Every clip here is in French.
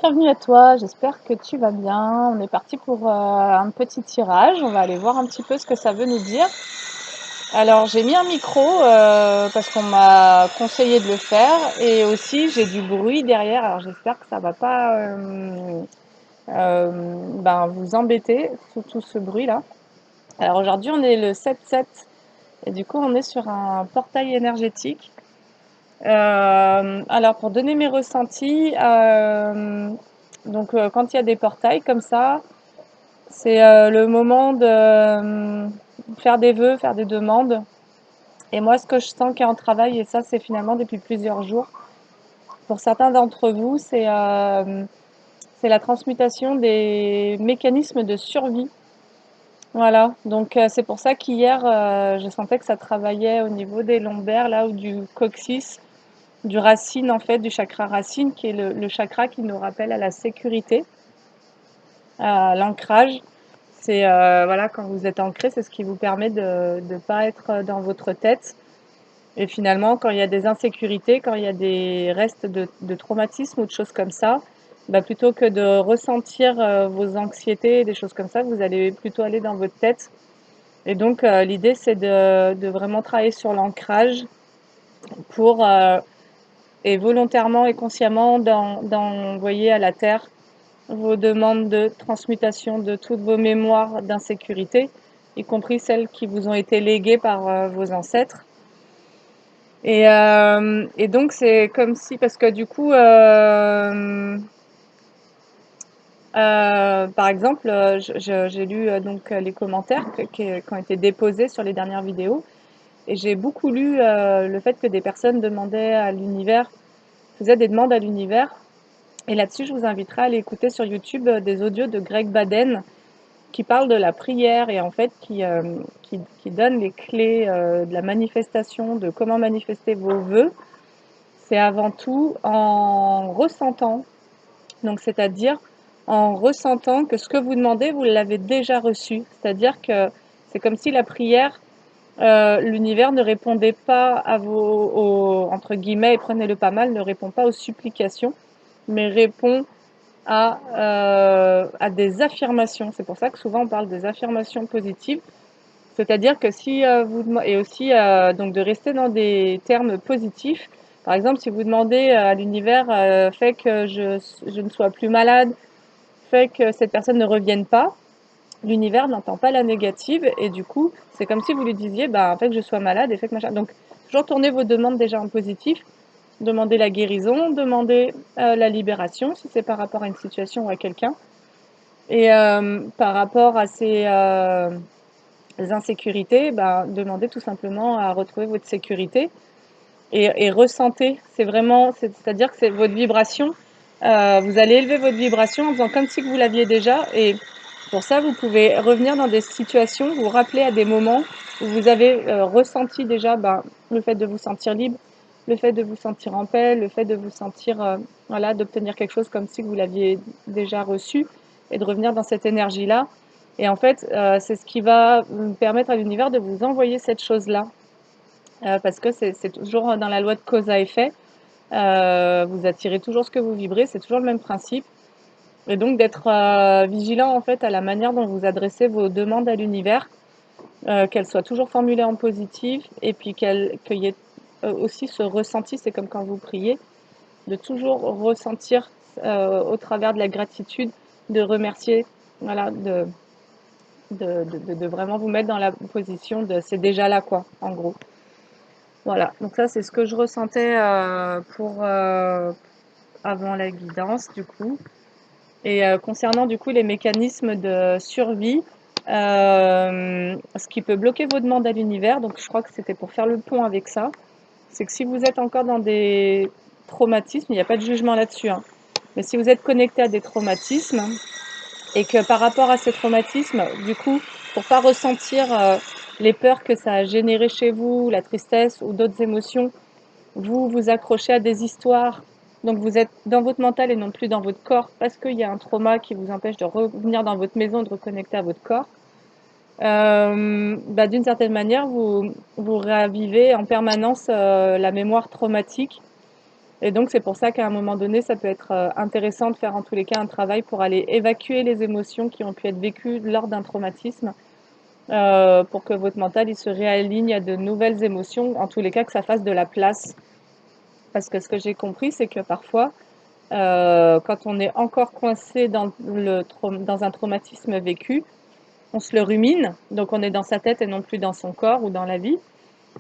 Bienvenue à toi, j'espère que tu vas bien. On est parti pour un petit tirage. On va aller voir un petit peu ce que ça veut nous dire. Alors, j'ai mis un micro parce qu'on m'a conseillé de le faire et aussi j'ai du bruit derrière. Alors, j'espère que ça va pas vous embêter, tout ce bruit-là. Alors, aujourd'hui, on est le 7-7 et du coup, on est sur un portail énergétique. Alors, pour donner mes ressentis, quand il y a des portails comme ça, c'est le moment de faire des vœux, faire des demandes. Et moi, ce que je sens qui est en travail, et ça, c'est finalement depuis plusieurs jours, pour certains d'entre vous, c'est la transmutation des mécanismes de survie. Voilà, donc c'est pour ça qu'hier, je sentais que ça travaillait au niveau des lombaires, là, ou du coccyx, du racine, en fait, du chakra racine, qui est le chakra qui nous rappelle à la sécurité, à l'ancrage. C'est voilà, quand vous êtes ancré, c'est ce qui vous permet de ne pas être dans votre tête. Et finalement, quand il y a des insécurités, quand il y a des restes de traumatisme ou de choses comme ça, bah, plutôt que de ressentir vos anxiétés, des choses comme ça, vous allez plutôt aller dans votre tête. Et donc, l'idée, c'est de vraiment travailler sur l'ancrage pour, et volontairement et consciemment, d'envoyer à la Terre vos demandes de transmutation de toutes vos mémoires d'insécurité, y compris celles qui vous ont été léguées par vos ancêtres. Et donc c'est comme si, parce que du coup, par exemple, j'ai lu donc les commentaires qui ont été déposés sur les dernières vidéos, et j'ai beaucoup lu le fait que des personnes demandaient à l'univers, faisaient des demandes à l'univers. Et là-dessus, je vous inviterai à aller écouter sur YouTube des audios de Greg Baden qui parle de la prière et en fait qui donne les clés de la manifestation, de comment manifester vos vœux. C'est avant tout en ressentant, donc c'est-à-dire en ressentant que ce que vous demandez, vous l'avez déjà reçu. C'est-à-dire que c'est comme si la prière, l'univers ne répondait pas à entre guillemets, et prenez-le pas mal, ne répond pas aux supplications, mais répond à des affirmations. C'est pour ça que souvent on parle des affirmations positives. C'est-à-dire que si vous et aussi donc de rester dans des termes positifs. Par exemple, si vous demandez à l'univers fait que je ne sois plus malade, fait que cette personne ne revienne pas, l'univers n'entend pas la négative et du coup, c'est comme si vous lui disiez bah fait que je sois malade et fait que machin. Donc toujours tournez vos demandes déjà en positif. Demandez la guérison, demandez la libération si c'est par rapport à une situation ou à quelqu'un. Et par rapport à ces insécurités, ben, demandez tout simplement à retrouver votre sécurité et ressentez. C'est vraiment, c'est-à-dire que c'est votre vibration. Vous allez élever votre vibration en faisant comme si vous l'aviez déjà. Et pour ça, vous pouvez revenir dans des situations, vous rappeler à des moments où vous avez ressenti déjà ben, le fait de vous sentir libre, le fait de vous sentir en paix, le fait de vous sentir, voilà, d'obtenir quelque chose comme si vous l'aviez déjà reçu et de revenir dans cette énergie-là. Et en fait, c'est ce qui va permettre à l'univers de vous envoyer cette chose-là. Parce que c'est toujours dans la loi de cause à effet. Vous attirez toujours ce que vous vibrez, c'est toujours le même principe. Et donc d'être vigilant en fait à la manière dont vous adressez vos demandes à l'univers, qu'elles soient toujours formulées en positif et puis qu'il y ait aussi ce ressenti, c'est comme quand vous priez, de toujours ressentir au travers de la gratitude, de remercier, voilà, de vraiment vous mettre dans la position de c'est déjà là quoi, en gros. Voilà, donc ça c'est ce que je ressentais pour avant la guidance du coup. Et concernant du coup les mécanismes de survie, ce qui peut bloquer vos demandes à l'univers, donc je crois que c'était pour faire le pont avec ça, c'est que si vous êtes encore dans des traumatismes, il n'y a pas de jugement là-dessus, hein, mais si vous êtes connecté à des traumatismes et que par rapport à ces traumatismes, du coup, pour pas ressentir les peurs que ça a généré chez vous, la tristesse ou d'autres émotions, vous vous accrochez à des histoires, donc vous êtes dans votre mental et non plus dans votre corps parce qu'il y a un trauma qui vous empêche de revenir dans votre maison, de reconnecter à votre corps. Bah, d'une certaine manière, vous ravivez en permanence la mémoire traumatique Et donc c'est pour ça qu'à un moment donné, ça peut être intéressant de faire en tous les cas un travail pour aller évacuer les émotions qui ont pu être vécues lors d'un traumatisme, pour que votre mental il se réaligne à de nouvelles émotions, en tous les cas que ça fasse de la place. Parce que ce que j'ai compris, c'est que parfois, quand on est encore coincé dans un traumatisme vécu, on se le rumine, donc on est dans sa tête et non plus dans son corps ou dans la vie.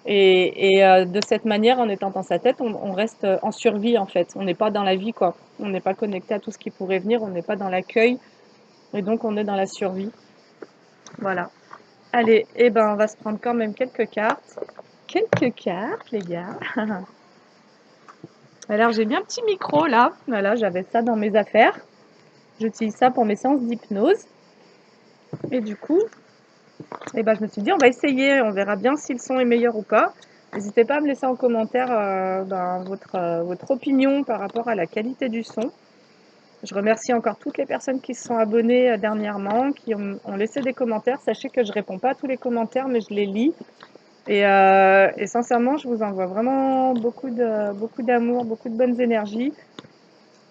Et de cette manière, en étant dans sa tête, on reste en survie en fait. On n'est pas dans la vie, quoi. On n'est pas connecté à tout ce qui pourrait venir, on n'est pas dans l'accueil, et donc on est dans la survie. Voilà. Allez, eh ben, on va se prendre quand même quelques cartes. Quelques cartes, les gars. Alors, j'ai bien un petit micro là. Voilà, j'avais ça dans mes affaires. J'utilise ça pour mes séances d'hypnose. Et du coup, eh ben, je me suis dit, on va essayer. On verra bien si le son est meilleur ou pas. N'hésitez pas à me laisser en commentaire votre opinion par rapport à la qualité du son. Je remercie encore toutes les personnes qui se sont abonnées dernièrement, qui ont laissé des commentaires. Sachez que je ne réponds pas à tous les commentaires, mais je les lis. Et sincèrement, je vous envoie vraiment beaucoup d'amour, beaucoup de bonnes énergies.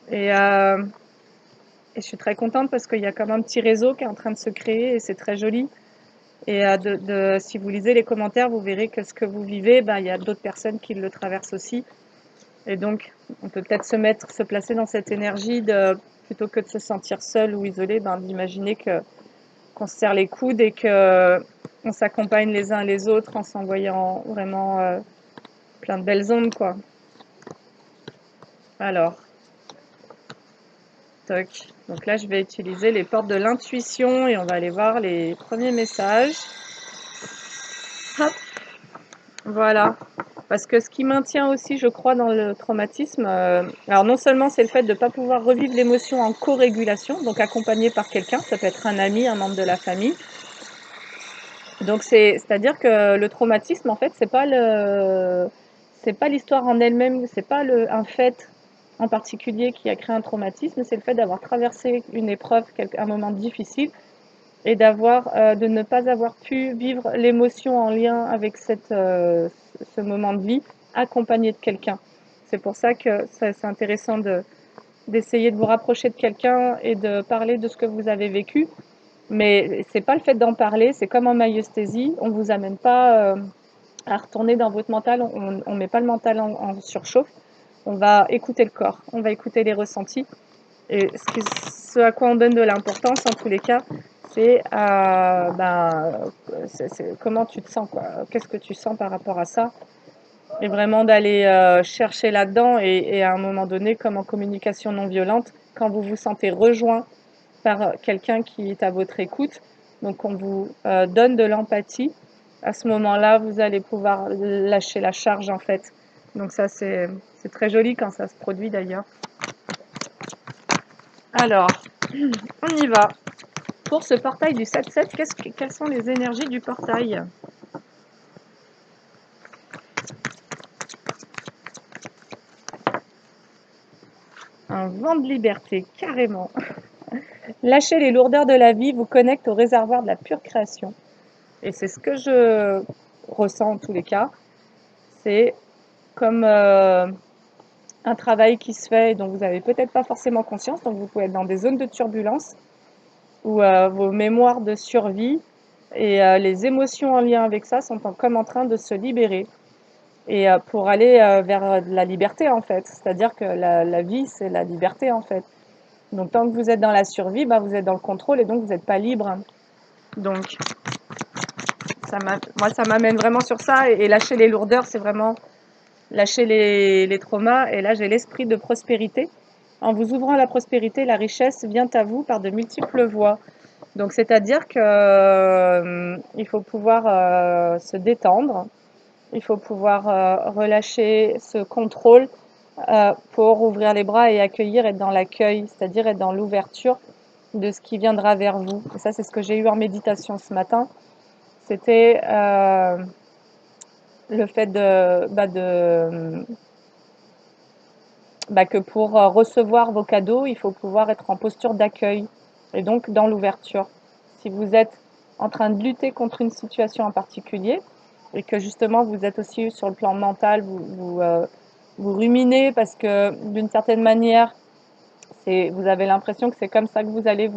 Et je suis très contente parce qu'il y a comme un petit réseau qui est en train de se créer et c'est très joli. Et si vous lisez les commentaires, vous verrez que ce que vous vivez, ben, il y a d'autres personnes qui le traversent aussi. Et donc, on peut peut-être se placer dans cette énergie plutôt que de se sentir seul ou isolé, ben, d'imaginer qu'on se serre les coudes et qu'on s'accompagne les uns les autres en s'envoyant vraiment plein de belles ondes, quoi. Alors, toc. Donc là, je vais utiliser les portes de l'intuition et on va aller voir les premiers messages. Hop, voilà. Parce que ce qui maintient aussi, je crois, dans le traumatisme, alors non seulement c'est le fait de ne pas pouvoir revivre l'émotion en co-régulation, donc accompagné par quelqu'un, ça peut être un ami, un membre de la famille. Donc c'est-à-dire que le traumatisme, en fait, c'est pas l'histoire en elle-même, c'est pas un fait en particulier qui a créé un traumatisme, c'est le fait d'avoir traversé une épreuve, un moment difficile, et de ne pas avoir pu vivre l'émotion en lien avec ce moment de vie, accompagné de quelqu'un. C'est pour ça que c'est intéressant d'essayer de vous rapprocher de quelqu'un et de parler de ce que vous avez vécu. Mais c'est pas le fait d'en parler, c'est comme en myosthésie, on vous amène pas à retourner dans votre mental, on met pas le mental en surchauffe, on va écouter le corps, on va écouter les ressentis. Et ce à quoi on donne de l'importance, en tous les cas, c'est comment tu te sens, quoi. Qu'est-ce que tu sens par rapport à ça? Et vraiment d'aller chercher là-dedans et à un moment donné, comme en communication non violente, quand vous vous sentez rejoint par quelqu'un qui est à votre écoute, donc on vous donne de l'empathie, à ce moment-là, vous allez pouvoir lâcher la charge, en fait. Donc ça, c'est très joli quand ça se produit, d'ailleurs. Alors, on y va. Pour ce portail du 7-7, quelles sont les énergies du portail? Un vent de liberté, carrément. Lâcher les lourdeurs de la vie vous connecte au réservoir de la pure création. Et c'est ce que je ressens en tous les cas. C'est comme un travail qui se fait et dont vous n'avez peut-être pas forcément conscience. Donc vous pouvez être dans des zones de turbulence où vos mémoires de survie et les émotions en lien avec ça sont comme en train de se libérer. Et pour aller vers la liberté, en fait. C'est-à-dire que la vie, c'est la liberté, en fait. Donc tant que vous êtes dans la survie, bah, vous êtes dans le contrôle et donc vous n'êtes pas libre. Donc moi, ça m'amène vraiment sur ça. Et lâcher les lourdeurs, c'est vraiment lâcher les traumas. Et là, j'ai l'esprit de prospérité. En vous ouvrant à la prospérité, la richesse vient à vous par de multiples voies. Donc c'est-à-dire que il faut pouvoir se détendre. Il faut pouvoir relâcher ce contrôle pour ouvrir les bras et accueillir, être dans l'accueil, c'est-à-dire être dans l'ouverture de ce qui viendra vers vous. Et ça, c'est ce que j'ai eu en méditation ce matin. C'était le fait que pour recevoir vos cadeaux, il faut pouvoir être en posture d'accueil et donc dans l'ouverture. Si vous êtes en train de lutter contre une situation en particulier et que justement vous êtes aussi sur le plan mental, vous vous ruminez parce que d'une certaine manière, vous avez l'impression que c'est comme ça que vous allez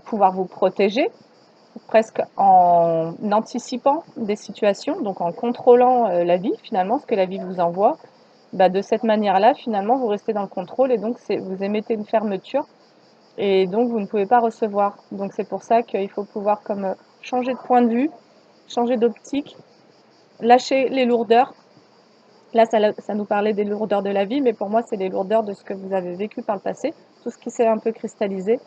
pouvoir vous protéger, presque en anticipant des situations, donc en contrôlant la vie finalement, ce que la vie vous envoie. Bah, de cette manière-là, finalement, vous restez dans le contrôle et donc vous émettez une fermeture et donc vous ne pouvez pas recevoir. Donc c'est pour ça qu'il faut pouvoir comme changer de point de vue, changer d'optique, lâcher les lourdeurs. Là, ça nous parlait des lourdeurs de la vie, mais pour moi, c'est les lourdeurs de ce que vous avez vécu par le passé, tout ce qui s'est un peu cristallisé.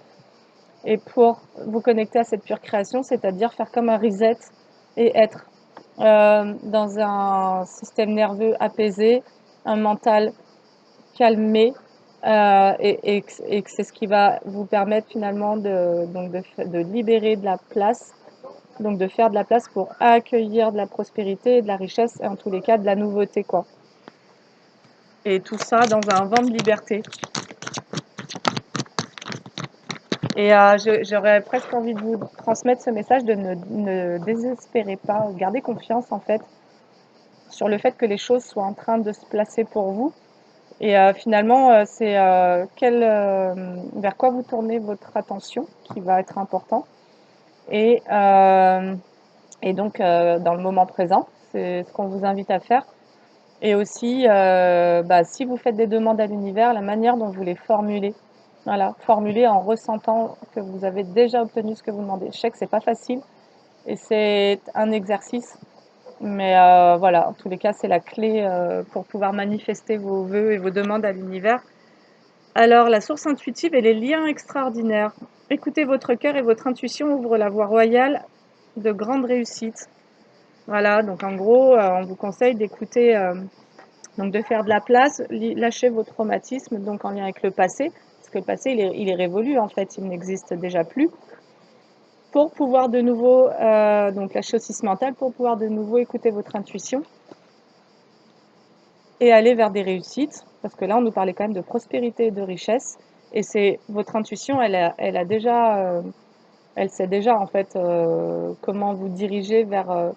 Et pour vous connecter à cette pure création, c'est-à-dire faire comme un reset et être dans un système nerveux apaisé, un mental calmé, et que c'est ce qui va vous permettre finalement de libérer de la place, donc de faire de la place pour accueillir de la prospérité, de la richesse, et en tous les cas de la nouveauté, quoi. Et tout ça dans un vent de liberté. Et j'aurais presque envie de vous transmettre ce message de ne désespérez pas, gardez confiance en fait sur le fait que les choses soient en train de se placer pour vous. Et finalement, c'est vers quoi vous tournez votre attention qui va être important. Et, et donc, dans le moment présent, c'est ce qu'on vous invite à faire. Et aussi, si vous faites des demandes à l'univers, la manière dont vous les formulez. Voilà, formuler en ressentant que vous avez déjà obtenu ce que vous demandez. Je sais que c'est pas facile et c'est un exercice, mais voilà, en tous les cas, c'est la clé pour pouvoir manifester vos vœux et vos demandes à l'univers. Alors, la source intuitive et les liens extraordinaires. Écoutez votre cœur et votre intuition ouvrent la voie royale de grande réussite. Voilà, donc en gros, on vous conseille d'écouter, donc de faire de la place, lâcher vos traumatismes, donc en lien avec le passé, parce que le passé, il est révolu, en fait, il n'existe déjà plus, pour pouvoir de nouveau, donc lâcher aussi ce mental, pour pouvoir de nouveau écouter votre intuition et aller vers des réussites, parce que là, on nous parlait quand même de prospérité et de richesse, et c'est votre intuition, elle sait déjà, en fait, comment vous diriger vers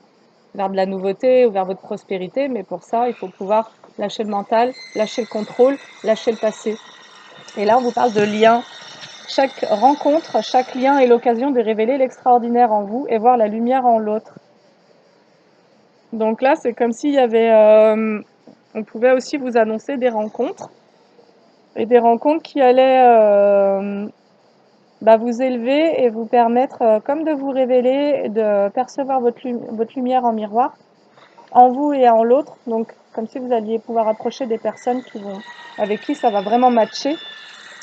de la nouveauté ou vers votre prospérité, mais pour ça, il faut pouvoir lâcher le mental, lâcher le contrôle, lâcher le passé. Et là, on vous parle de liens. Chaque rencontre, chaque lien est l'occasion de révéler l'extraordinaire en vous et voir la lumière en l'autre. Donc là, c'est comme s'il y avait... on pouvait aussi vous annoncer des rencontres, et des rencontres qui allaient vous élever et vous permettre comme de vous révéler, de percevoir votre lumière en miroir, en vous et en l'autre. Donc comme si vous alliez pouvoir approcher des personnes avec qui ça va vraiment matcher.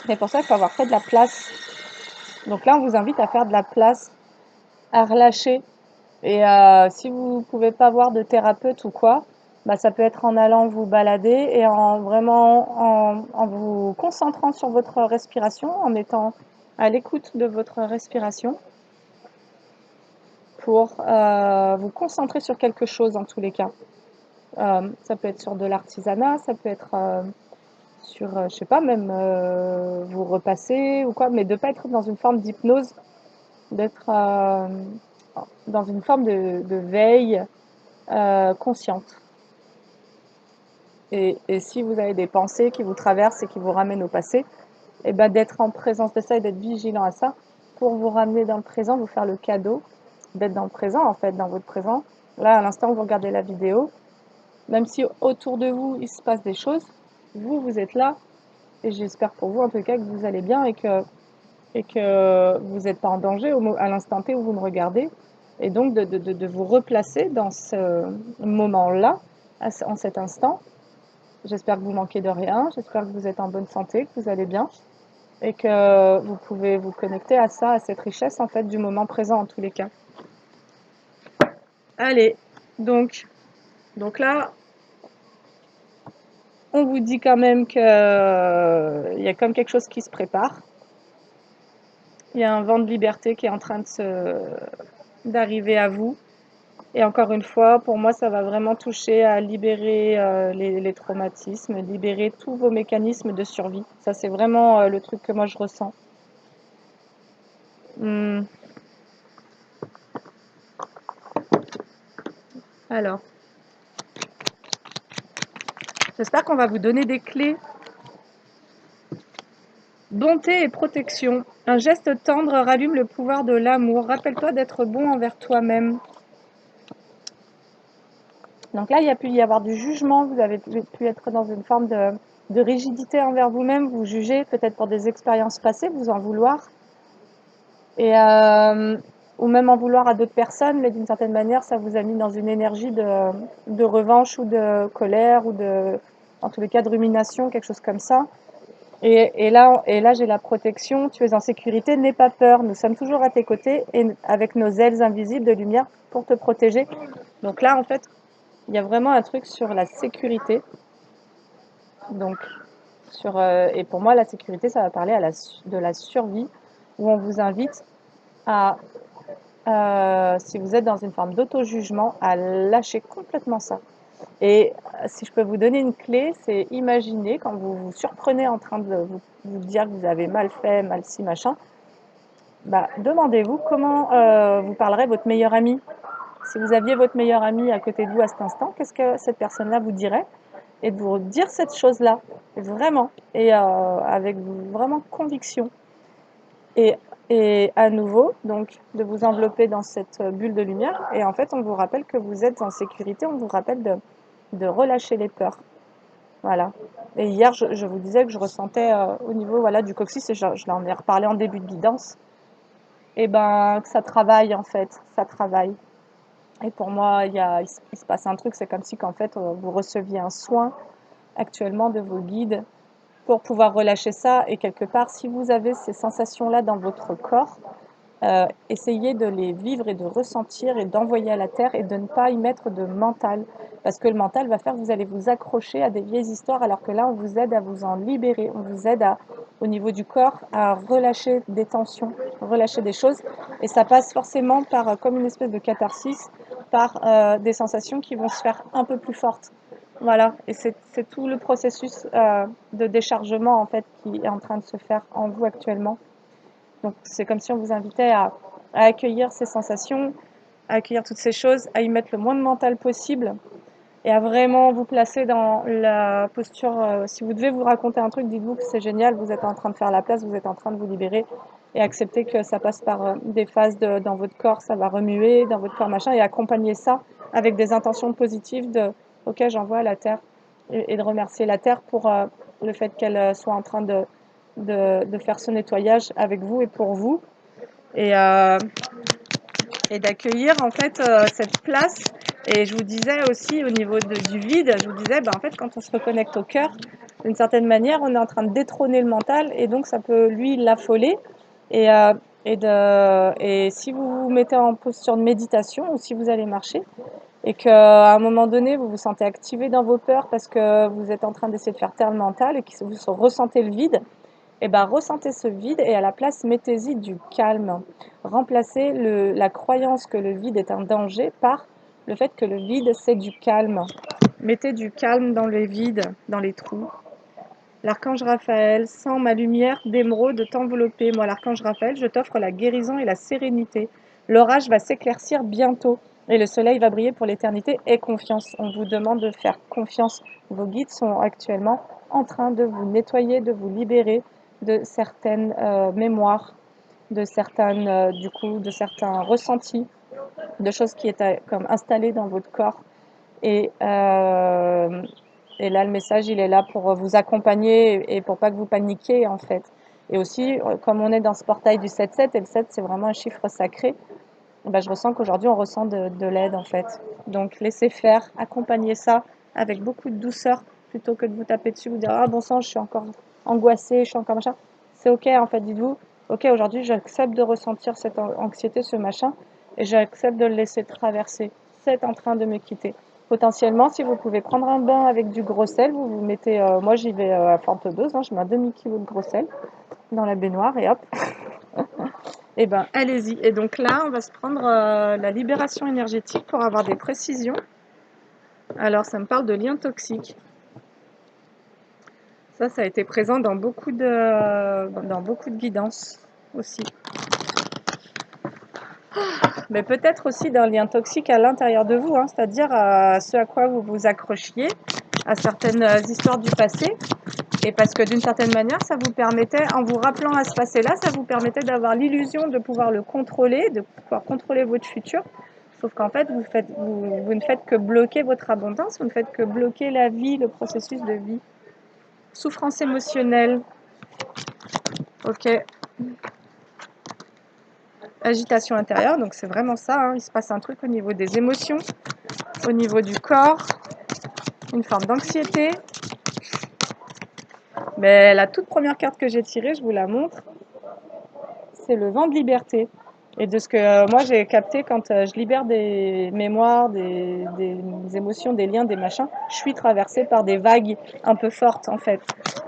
Mais pour ça, il faut avoir fait de la place. Donc là, on vous invite à faire de la place, à relâcher. Et si vous ne pouvez pas voir de thérapeute ou quoi, ça peut être en allant vous balader et en vous concentrant sur votre respiration, en étant à l'écoute de votre respiration pour vous concentrer sur quelque chose en tous les cas. Ça peut être sur de l'artisanat, ça peut être sur, je sais pas, même vous repasser ou quoi, mais de ne pas être dans une forme d'hypnose, d'être dans une forme de veille consciente. Et si vous avez des pensées qui vous traversent et qui vous ramènent au passé, et d'être en présence de ça et d'être vigilant à ça pour vous ramener dans le présent, vous faire le cadeau d'être dans le présent, en fait, dans votre présent. Là, à l'instant où vous regardez la vidéo, même si autour de vous, il se passe des choses, vous êtes là, et j'espère pour vous, en tout cas, que vous allez bien et que vous n'êtes pas en danger à l'instant T où vous me regardez, et donc de vous replacer dans ce moment-là, en cet instant. J'espère que vous manquez de rien, j'espère que vous êtes en bonne santé, que vous allez bien, et que vous pouvez vous connecter à ça, à cette richesse, en fait, du moment présent, en tous les cas. Allez, donc là, on vous dit quand même qu'il y a comme quelque chose qui se prépare. Il y a un vent de liberté qui est en train d'arriver à vous. Et encore une fois, pour moi, ça va vraiment toucher à libérer les traumatismes, libérer tous vos mécanismes de survie. Ça, c'est vraiment le truc que moi, je ressens. Alors, J'espère qu'on va vous donner des clés. Bonté et protection. Un geste tendre rallume le pouvoir de l'amour. Rappelle-toi d'être bon envers toi-même. Donc là, il y a pu y avoir du jugement. Vous avez pu être dans une forme de rigidité envers vous-même. Vous jugez peut-être pour des expériences passées, vous en vouloir. Et, ou même en vouloir à d'autres personnes, mais d'une certaine manière, ça vous a mis dans une énergie de revanche ou de colère ou en tous les cas, de rumination, quelque chose comme ça. Et là, j'ai la protection, tu es en sécurité, n'aie pas peur, nous sommes toujours à tes côtés et avec nos ailes invisibles de lumière pour te protéger. Donc là, en fait, il y a vraiment un truc sur la sécurité. Donc, et pour moi, la sécurité, ça va parler de la survie, où on vous invite à, si vous êtes dans une forme d'auto-jugement, à lâcher complètement ça. Et si je peux vous donner une clé, c'est imaginer quand vous vous surprenez en train de vous dire que vous avez mal fait, mal ci, machin, bah, demandez-vous comment vous parlerait votre meilleur ami. Si vous aviez votre meilleur ami à côté de vous à cet instant, qu'est-ce que cette personne-là vous dirait? Et de vous dire cette chose-là, vraiment, et avec vraiment conviction. Et, et à nouveau, donc, de vous envelopper dans cette bulle de lumière. Et en fait, on vous rappelle que vous êtes en sécurité, on vous rappelle de relâcher les peurs. Voilà. Et hier, je vous disais que je ressentais au niveau voilà, du coccyx, et je l'en ai reparlé en début de guidance, et ben que ça travaille en fait, ça travaille. Et pour moi, il se passe un truc, c'est comme si qu'en fait vous receviez un soin actuellement de vos guides pour pouvoir relâcher ça. Et quelque part, si vous avez ces sensations-là dans votre corps, essayez de les vivre et de ressentir et d'envoyer à la terre et de ne pas y mettre de mental. Parce que le mental va faire que vous allez vous accrocher à des vieilles histoires, alors que là, on vous aide à vous en libérer. On vous aide au niveau du corps à relâcher des tensions, relâcher des choses. Et ça passe forcément par, comme une espèce de catharsis, par des sensations qui vont se faire un peu plus fortes. Voilà, et c'est tout le processus de déchargement en fait qui est en train de se faire en vous actuellement. Donc c'est comme si on vous invitait à accueillir ces sensations, à accueillir toutes ces choses, à y mettre le moins de mental possible et à vraiment vous placer dans la posture. Si vous devez vous raconter un truc, dites-vous que c'est génial, vous êtes en train de faire la place, vous êtes en train de vous libérer et accepter que ça passe par des phases dans votre corps, ça va remuer dans votre corps machin et accompagner ça avec des intentions positives de ok, j'envoie à la terre et de remercier la terre pour le fait qu'elle soit en train de faire ce nettoyage avec vous et pour vous et, euh, et d'accueillir en fait cette place. Et je vous disais aussi au niveau du vide, je vous disais en fait quand on se reconnecte au cœur, d'une certaine manière on est en train de détrôner le mental et donc ça peut lui l'affoler et, et si vous vous mettez en posture de méditation ou si vous allez marcher et qu'à un moment donné vous vous sentez activé dans vos peurs parce que vous êtes en train d'essayer de faire taire le mental et que vous ressentez le vide, et ben ressentez ce vide et à la place mettez-y du calme. Remplacez la croyance que le vide est un danger par le fait que le vide c'est du calme. Mettez du calme dans les vides, dans les trous. L'archange Raphaël, sens ma lumière d'émeraude t'envelopper. Moi, l'archange Raphaël, je t'offre la guérison et la sérénité. L'orage va s'éclaircir bientôt et le soleil va briller pour l'éternité. Aie confiance. On vous demande de faire confiance. Vos guides sont actuellement en train de vous nettoyer, de vous libérer de certaines mémoires, de certaines, de certains ressentis, de choses qui étaient comme installées dans votre corps. Et, euh, et là, le message, il est là pour vous accompagner et pour pas que vous paniquiez, en fait. Et aussi, comme on est dans ce portail du 7-7, et le 7, c'est vraiment un chiffre sacré, ben, je ressens qu'aujourd'hui, on ressent de l'aide, en fait. Donc, laissez faire, accompagnez ça avec beaucoup de douceur, plutôt que de vous taper dessus, vous dire, ah bon sang, je suis encore angoissée, je suis encore machin. C'est OK, en fait, dites-vous, OK, aujourd'hui, j'accepte de ressentir cette anxiété, ce machin, et j'accepte de le laisser traverser. C'est en train de me quitter. Potentiellement, si vous pouvez prendre un bain avec du gros sel, vous vous mettez, moi j'y vais à forte dose, je mets un demi-kilo de gros sel dans la baignoire et hop, et ben allez-y. Et donc là, on va se prendre la libération énergétique pour avoir des précisions. Alors ça me parle de liens toxiques. Ça a été présent dans beaucoup de guidances aussi. Mais peut-être aussi d'un lien toxique à l'intérieur de vous, c'est-à-dire à ce à quoi vous vous accrochiez à certaines histoires du passé. Et parce que d'une certaine manière, ça vous permettait, en vous rappelant à ce passé-là, ça vous permettait d'avoir l'illusion de pouvoir le contrôler, de pouvoir contrôler votre futur. Sauf qu'en fait, vous ne faites que bloquer votre abondance, vous ne faites que bloquer la vie, le processus de vie. Souffrance émotionnelle. Ok. Agitation intérieure, donc c'est vraiment ça, hein. Il se passe un truc au niveau des émotions, au niveau du corps, une forme d'anxiété. Mais la toute première carte que j'ai tirée, je vous la montre, c'est le vent de liberté. Et de ce que moi j'ai capté quand je libère des mémoires, des émotions, des liens, des machins, je suis traversée par des vagues un peu fortes en fait.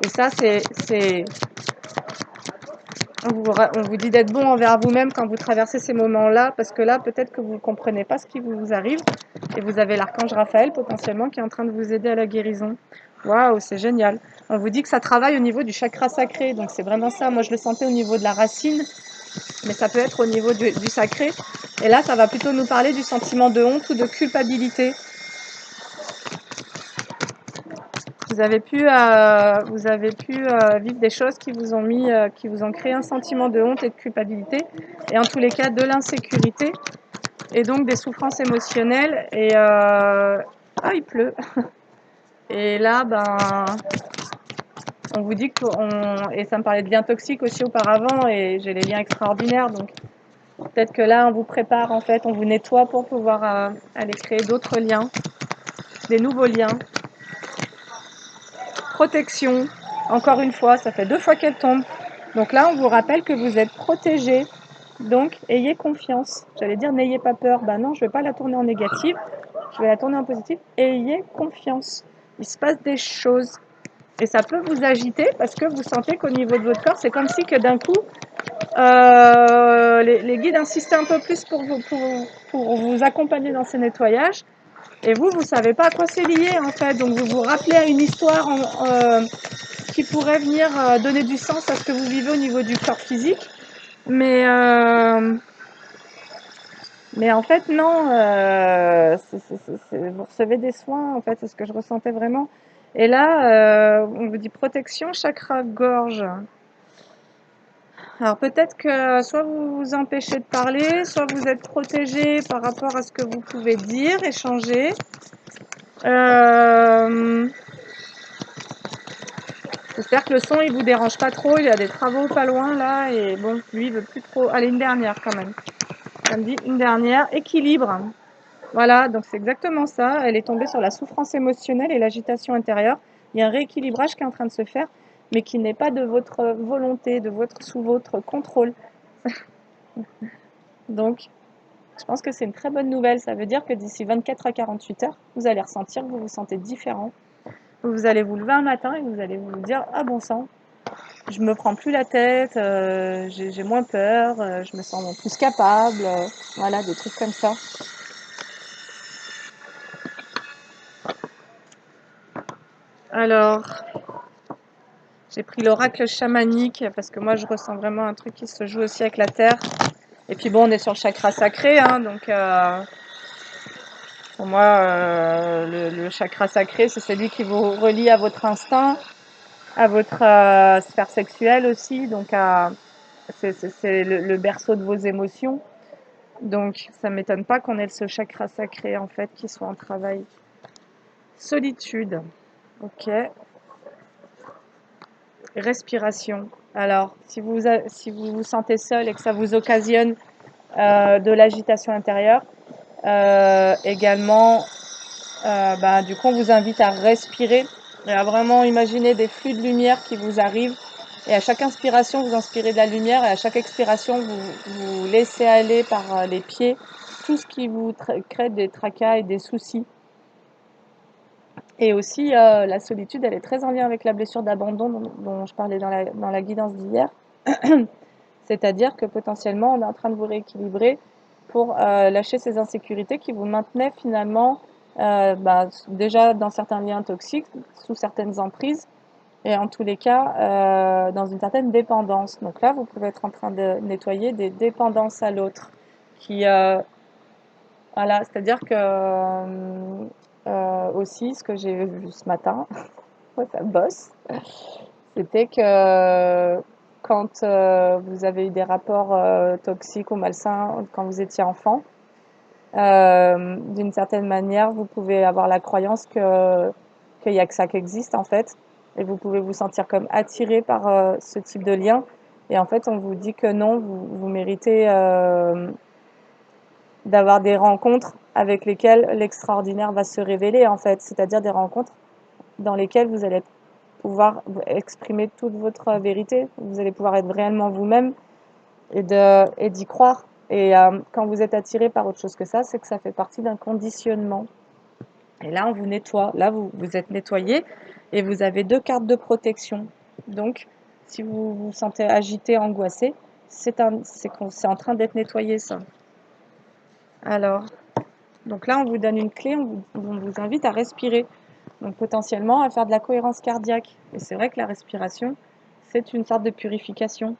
Et ça, on vous dit d'être bon envers vous-même quand vous traversez ces moments-là, parce que là, peut-être que vous ne comprenez pas ce qui vous arrive, et vous avez l'archange Raphaël potentiellement qui est en train de vous aider à la guérison. Waouh, c'est génial. On vous dit que ça travaille au niveau du chakra sacré, donc c'est vraiment ça. Moi, je le sentais au niveau de la racine, mais ça peut être au niveau du sacré. Et là, ça va plutôt nous parler du sentiment de honte ou de culpabilité. Vous avez pu vivre des choses qui vous ont qui vous ont créé un sentiment de honte et de culpabilité, et en tous les cas de l'insécurité, et donc des souffrances émotionnelles. Et il pleut. Et là, on vous dit et ça me parlait de liens toxiques aussi auparavant, et j'ai les liens extraordinaires, donc peut-être que là, on vous prépare en fait, on vous nettoie pour pouvoir aller créer d'autres liens, des nouveaux liens. Protection, encore une fois, ça fait 2 fois qu'elle tombe. Donc là, on vous rappelle que vous êtes protégé. Donc, ayez confiance. J'allais dire, n'ayez pas peur. Ben non, je ne vais pas la tourner en négative. Je vais la tourner en positif. Ayez confiance. Il se passe des choses. Et ça peut vous agiter parce que vous sentez qu'au niveau de votre corps, c'est comme si que d'un coup, les guides insistaient un peu plus pour vous accompagner dans ces nettoyages. Et vous ne savez pas à quoi c'est lié en fait. Donc vous vous rappelez à une histoire qui pourrait venir donner du sens à ce que vous vivez au niveau du corps physique. Mais en fait, non, vous recevez des soins, en fait, c'est ce que je ressentais vraiment. Et là, on vous dit protection, chakra gorge. Alors peut-être que soit vous vous empêchez de parler, soit vous êtes protégé par rapport à ce que vous pouvez dire, échanger. J'espère que le son il vous dérange pas trop, il y a des travaux pas loin là, et bon, lui il veut plus trop. Allez, une dernière quand même. Ça me dit une dernière, équilibre. Voilà, donc c'est exactement ça. Elle est tombée sur la souffrance émotionnelle et l'agitation intérieure. Il y a un rééquilibrage qui est en train de se faire, mais qui n'est pas de votre volonté, sous votre contrôle. Donc, je pense que c'est une très bonne nouvelle. Ça veut dire que d'ici 24 à 48 heures, vous allez ressentir que vous vous sentez différent. Vous allez vous lever un matin et vous allez vous dire « Ah bon sang, je me prends plus la tête, j'ai moins peur, je me sens plus capable. » Voilà, des trucs comme ça. Alors, j'ai pris l'oracle chamanique parce que moi je ressens vraiment un truc qui se joue aussi avec la terre. Et puis bon, on est sur le chakra sacré, hein, donc pour moi, le chakra sacré, c'est celui qui vous relie à votre instinct, à votre sphère sexuelle aussi, donc c'est le berceau de vos émotions. Donc ça ne m'étonne pas qu'on ait ce chakra sacré en fait qui soit en travail. Solitude, ok. Respiration. Alors, si vous vous sentez seul et que ça vous occasionne de l'agitation intérieure, également, du coup, on vous invite à respirer et à vraiment imaginer des flux de lumière qui vous arrivent. Et à chaque inspiration, vous inspirez de la lumière, et à chaque expiration, vous laissez aller par les pieds tout ce qui vous crée des tracas et des soucis. Et aussi, la solitude, elle est très en lien avec la blessure d'abandon dont je parlais dans la guidance d'hier. C'est-à-dire que potentiellement, on est en train de vous rééquilibrer pour lâcher ces insécurités qui vous maintenaient finalement déjà dans certains liens toxiques, sous certaines emprises, et en tous les cas, dans une certaine dépendance. Donc là, vous pouvez être en train de nettoyer des dépendances à l'autre. Voilà, c'est-à-dire que aussi, ce que j'ai vu ce matin, ouais, ça bosse, c'était que quand vous avez eu des rapports toxiques ou malsains quand vous étiez enfant, d'une certaine manière, vous pouvez avoir la croyance qu'il y a que ça qui existe en fait, et vous pouvez vous sentir comme attiré par ce type de lien. Et en fait, on vous dit que non, vous méritez d'avoir des rencontres avec lesquelles l'extraordinaire va se révéler en fait, c'est-à-dire des rencontres dans lesquelles vous allez pouvoir exprimer toute votre vérité, vous allez pouvoir être réellement vous-même et d'y croire. Et quand vous êtes attiré par autre chose que ça, c'est que ça fait partie d'un conditionnement. Et là, on vous nettoie. Là, vous êtes nettoyé et vous avez 2 cartes de protection. Donc, si vous vous sentez agité, angoissé, c'est en train d'être nettoyé, ça. Alors, donc là, on vous donne une clé, on vous invite à respirer. Donc, potentiellement, à faire de la cohérence cardiaque. Et c'est vrai que la respiration, c'est une sorte de purification.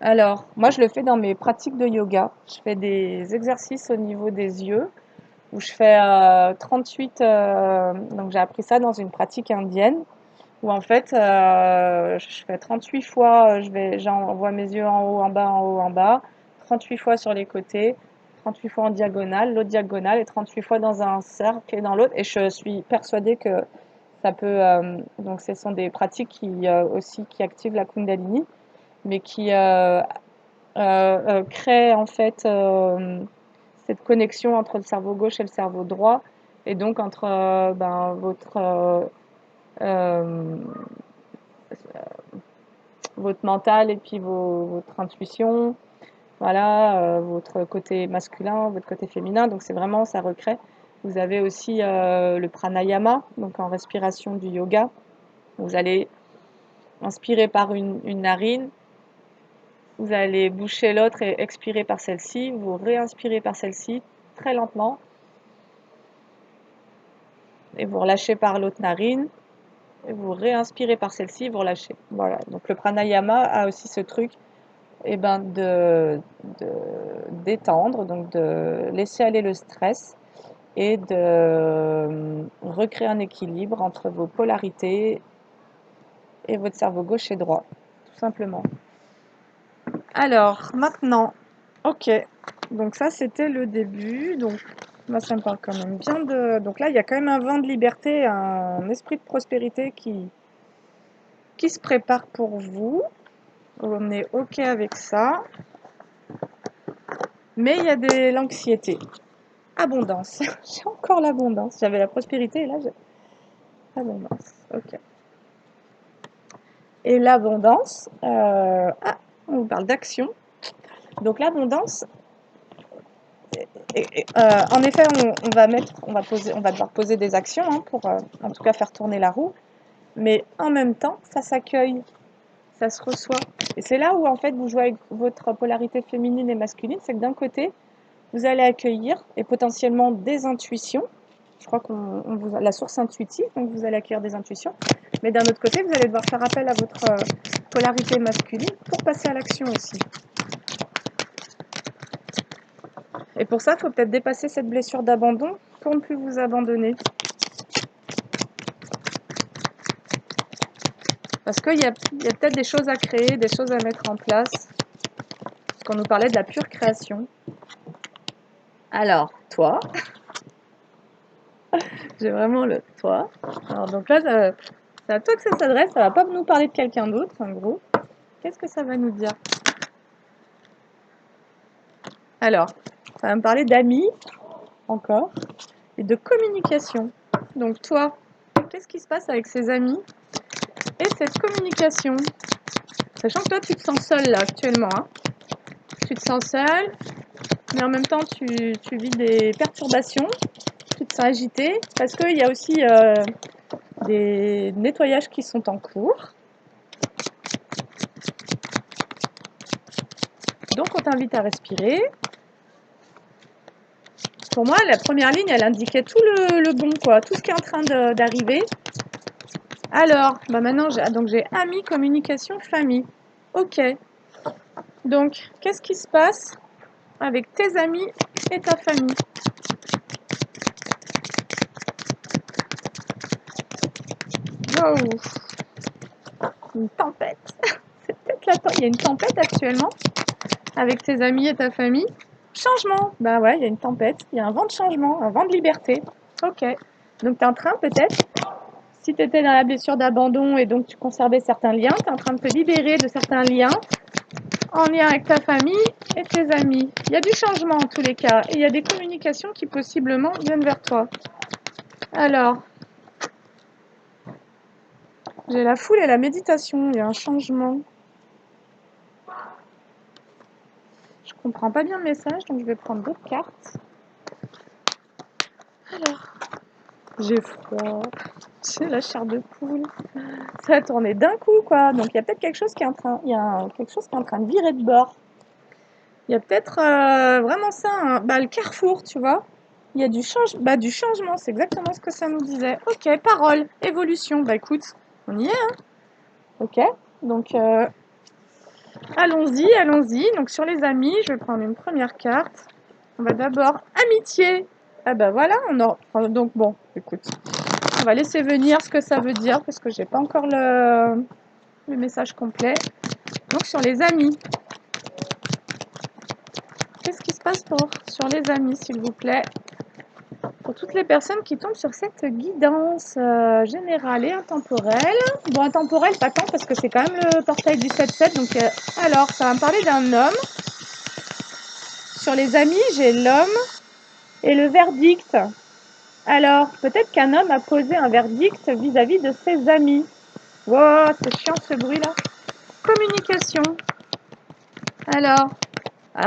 Alors, moi, je le fais dans mes pratiques de yoga. Je fais des exercices au niveau des yeux où je fais 38. Donc, j'ai appris ça dans une pratique indienne où en fait, je fais 38 fois, j'envoie mes yeux en haut, en bas, en haut, en bas, 38 fois sur les côtés, 38 fois en diagonale, l'autre diagonale et 38 fois dans un cercle et dans l'autre. Et je suis persuadée que ça peut. Donc, ce sont des pratiques aussi qui activent la Kundalini, mais qui crée en fait cette connexion entre le cerveau gauche et le cerveau droit, et donc entre euh, votre mental et puis votre intuition, voilà, votre côté masculin, votre côté féminin, donc c'est vraiment, ça recrée. Vous avez aussi le pranayama, donc en respiration du yoga. Vous allez inspirer par une narine, vous allez boucher l'autre et expirer par celle-ci, vous réinspirez par celle-ci très lentement et vous relâchez par l'autre narine et vous réinspirez par celle-ci, vous relâchez. Voilà, donc le pranayama a aussi ce truc de détendre, donc de laisser aller le stress et de recréer un équilibre entre vos polarités et votre cerveau gauche et droit, tout simplement. Alors, maintenant, ok, donc ça c'était le début, donc moi ça me parle quand même bien de... Donc là il y a quand même un vent de liberté, un esprit de prospérité qui se prépare pour vous, on est ok avec ça, mais il y a de l'anxiété. Abondance, j'ai encore l'abondance, j'avais la prospérité et là j'ai l'abondance, ok. Et l'abondance, on vous parle d'action, donc l'abondance... En effet, on va devoir poser des actions pour, en tout cas, faire tourner la roue. Mais en même temps, ça s'accueille, ça se reçoit. Et c'est là où, en fait, vous jouez avec votre polarité féminine et masculine. C'est que d'un côté, vous allez accueillir et potentiellement des intuitions. Je crois la source intuitive, donc vous allez accueillir des intuitions. Mais d'un autre côté, vous allez devoir faire appel à votre polarité masculine pour passer à l'action aussi. Et pour ça, il faut peut-être dépasser cette blessure d'abandon pour ne plus vous abandonner. Parce qu'il y a peut-être des choses à créer, des choses à mettre en place. Parce qu'on nous parlait de la pure création. Alors, toi, j'ai vraiment le toi. Alors, donc là, c'est à toi que ça s'adresse, ça va pas nous parler de quelqu'un d'autre, en gros. Qu'est-ce que ça va nous dire? Alors, ça va me parler d'amis, encore, et de communication. Donc toi, qu'est-ce qui se passe avec ces amis et cette communication? Sachant que toi, tu te sens seule là, actuellement. Hein. Tu te sens seule, mais en même temps, tu vis des perturbations, tu te sens agité, parce qu'il y a aussi des nettoyages qui sont en cours. Donc, on t'invite à respirer. Pour moi, la première ligne, elle indiquait tout le bon, quoi, tout ce qui est en train d'arriver. Alors, maintenant, j'ai amis, communication, famille. Ok. Donc, qu'est-ce qui se passe avec tes amis et ta famille. Wow, une tempête. C'est peut-être il y a une tempête actuellement avec tes amis et ta famille. Changement. Bah ouais, il y a une tempête, il y a un vent de changement, un vent de liberté. Ok. Donc tu es en train peut-être, si tu étais dans la blessure d'abandon et donc tu conservais certains liens, tu es en train de te libérer de certains liens en lien avec ta famille et tes amis. Il y a du changement en tous les cas et il y a des communications qui possiblement viennent vers toi. Alors, j'ai la foule et la méditation, il y a un changement. Je comprends pas bien le message, donc je vais prendre d'autres cartes. Alors, j'ai froid, j'ai la chair de poule. Ça a tourné d'un coup, quoi. Donc il y a peut-être quelque chose qui est en train, quelque chose qui est en train de virer de bord. Il y a peut-être vraiment ça, le carrefour, tu vois. Il y a du changement, c'est exactement ce que ça nous disait. Ok, parole, évolution. Bah écoute, on y est, hein. Ok, donc allons-y, allons-y. Donc sur les amis, je vais prendre une première carte. On va d'abord amitié. Ah bah voilà, donc bon, écoute, on va laisser venir ce que ça veut dire parce que j'ai pas encore le message complet. Donc sur les amis. Qu'est-ce qui se passe sur les amis, s'il vous plaît? Pour toutes les personnes qui tombent sur cette guidance générale et intemporelle. Bon, intemporelle, pas tant, parce que c'est quand même le portail du 7-7. Donc, alors, ça va me parler d'un homme. Sur les amis, j'ai l'homme et le verdict. Alors, peut-être qu'un homme a posé un verdict vis-à-vis de ses amis. Wow, c'est chiant ce bruit-là. Communication. Alors,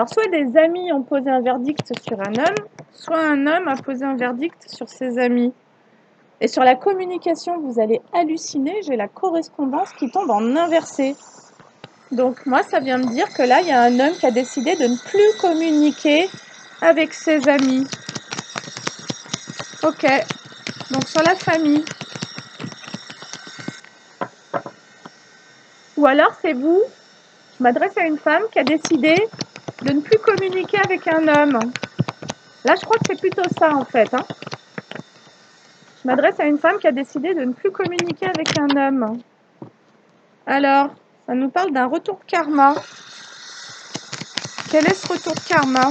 soit des amis ont posé un verdict sur un homme, soit un homme a posé un verdict sur ses amis. Et sur la communication, vous allez halluciner, j'ai la correspondance qui tombe en inversé. Donc moi, ça vient me dire que là, il y a un homme qui a décidé de ne plus communiquer avec ses amis. Ok, donc sur la famille. Ou alors c'est vous, je m'adresse à une femme qui a décidé de ne plus communiquer avec un homme. Là, je crois que c'est plutôt ça en fait. Je m'adresse à une femme qui a décidé de ne plus communiquer avec un homme. Alors, ça nous parle d'un retour de karma. Quel est ce retour de karma?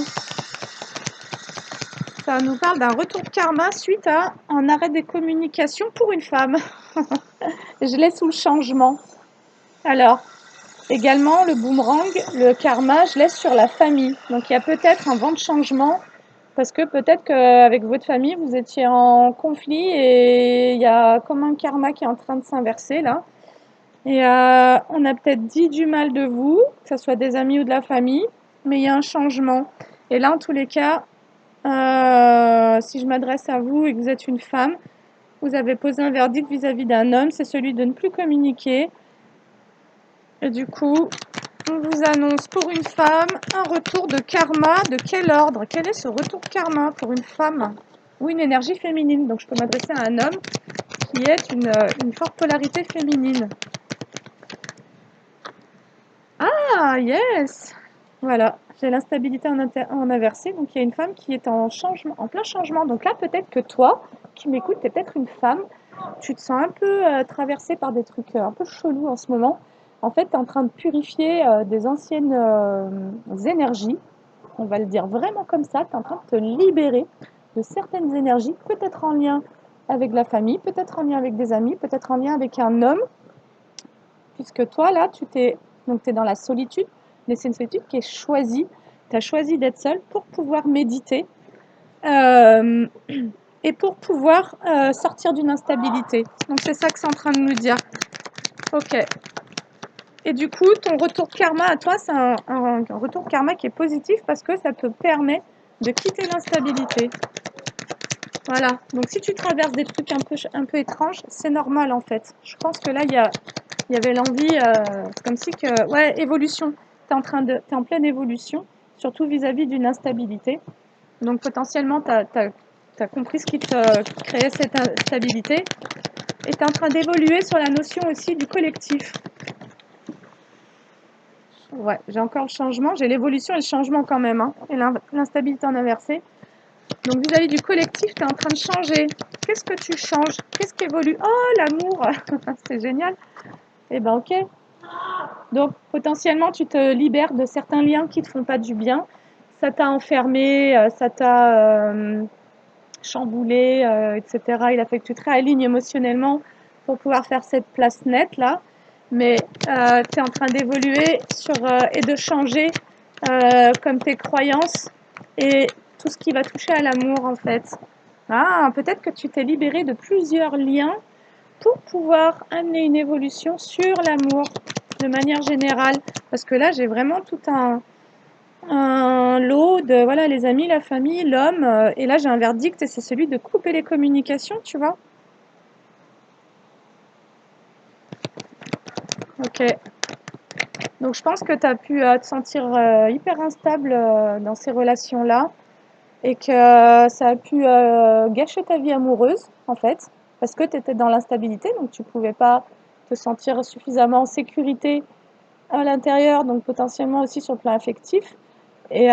Ça nous parle d'un retour de karma suite à un arrêt des communications pour une femme. Je l'ai sous le changement. Alors, également, le boomerang, le karma, je laisse sur la famille. Donc, il y a peut-être un vent de changement parce que peut-être qu'avec votre famille, vous étiez en conflit et il y a comme un karma qui est en train de s'inverser là. Et on a peut-être dit du mal de vous, que ce soit des amis ou de la famille, mais il y a un changement. Et là, en tous les cas, si je m'adresse à vous et que vous êtes une femme, vous avez posé un verdict vis-à-vis d'un homme, c'est celui de ne plus communiquer. Et du coup, on vous annonce pour une femme un retour de karma. De quel ordre? Quel est ce retour de karma pour une femme ou une énergie féminine? Donc je peux m'adresser à un homme qui est une forte polarité féminine. Ah, yes! Voilà, j'ai l'instabilité en inversé, donc il y a une femme qui est en changement, en plein changement. Donc là, peut-être que toi, qui m'écoutes, tu es peut-être une femme, tu te sens un peu traversée par des trucs un peu chelous en ce moment. En fait, tu es en train de purifier des anciennes énergies, on va le dire vraiment comme ça, tu es en train de te libérer de certaines énergies, peut-être en lien avec la famille, peut-être en lien avec des amis, peut-être en lien avec un homme, puisque toi, là, donc tu es dans la solitude, mais c'est une solitude qui est choisie. Tu as choisi d'être seule pour pouvoir méditer et pour pouvoir sortir d'une instabilité. Donc c'est ça que c'est en train de nous dire. Ok. Et du coup, ton retour de karma à toi, c'est un retour de karma qui est positif parce que ça te permet de quitter l'instabilité. Voilà. Donc si tu traverses des trucs un peu étranges, c'est normal en fait. Je pense que là, il y avait l'envie, comme si que, ouais, évolution. Tu es en pleine évolution, surtout vis-à-vis d'une instabilité. Donc potentiellement, tu as compris ce qui te créait cette instabilité. Et tu es en train d'évoluer sur la notion aussi du collectif. Ouais, j'ai encore le changement, j'ai l'évolution et le changement quand même, hein, et l'instabilité en inversé. Donc vis-à-vis du collectif, tu es en train de changer. Qu'est-ce que tu changes? Qu'est-ce qui évolue? Oh, l'amour! C'est génial. Eh ben ok. Donc potentiellement, tu te libères de certains liens qui ne te font pas du bien. Ça t'a enfermé, ça t'a chamboulé, etc. Il a fait que tu te réalignes émotionnellement pour pouvoir faire cette place nette là. Mais tu es en train d'évoluer et de changer comme tes croyances et tout ce qui va toucher à l'amour en fait. Ah, peut-être que tu t'es libéré de plusieurs liens pour pouvoir amener une évolution sur l'amour de manière générale. Parce que là, j'ai vraiment tout un lot de voilà, les amis, la famille, l'homme. Et là, j'ai un verdict et c'est celui de couper les communications, tu vois. Ok. Donc, je pense que tu as pu te sentir hyper instable dans ces relations-là et que ça a pu gâcher ta vie amoureuse, en fait, parce que tu étais dans l'instabilité, donc tu pouvais pas te sentir suffisamment en sécurité à l'intérieur, donc potentiellement aussi sur le plan affectif. Et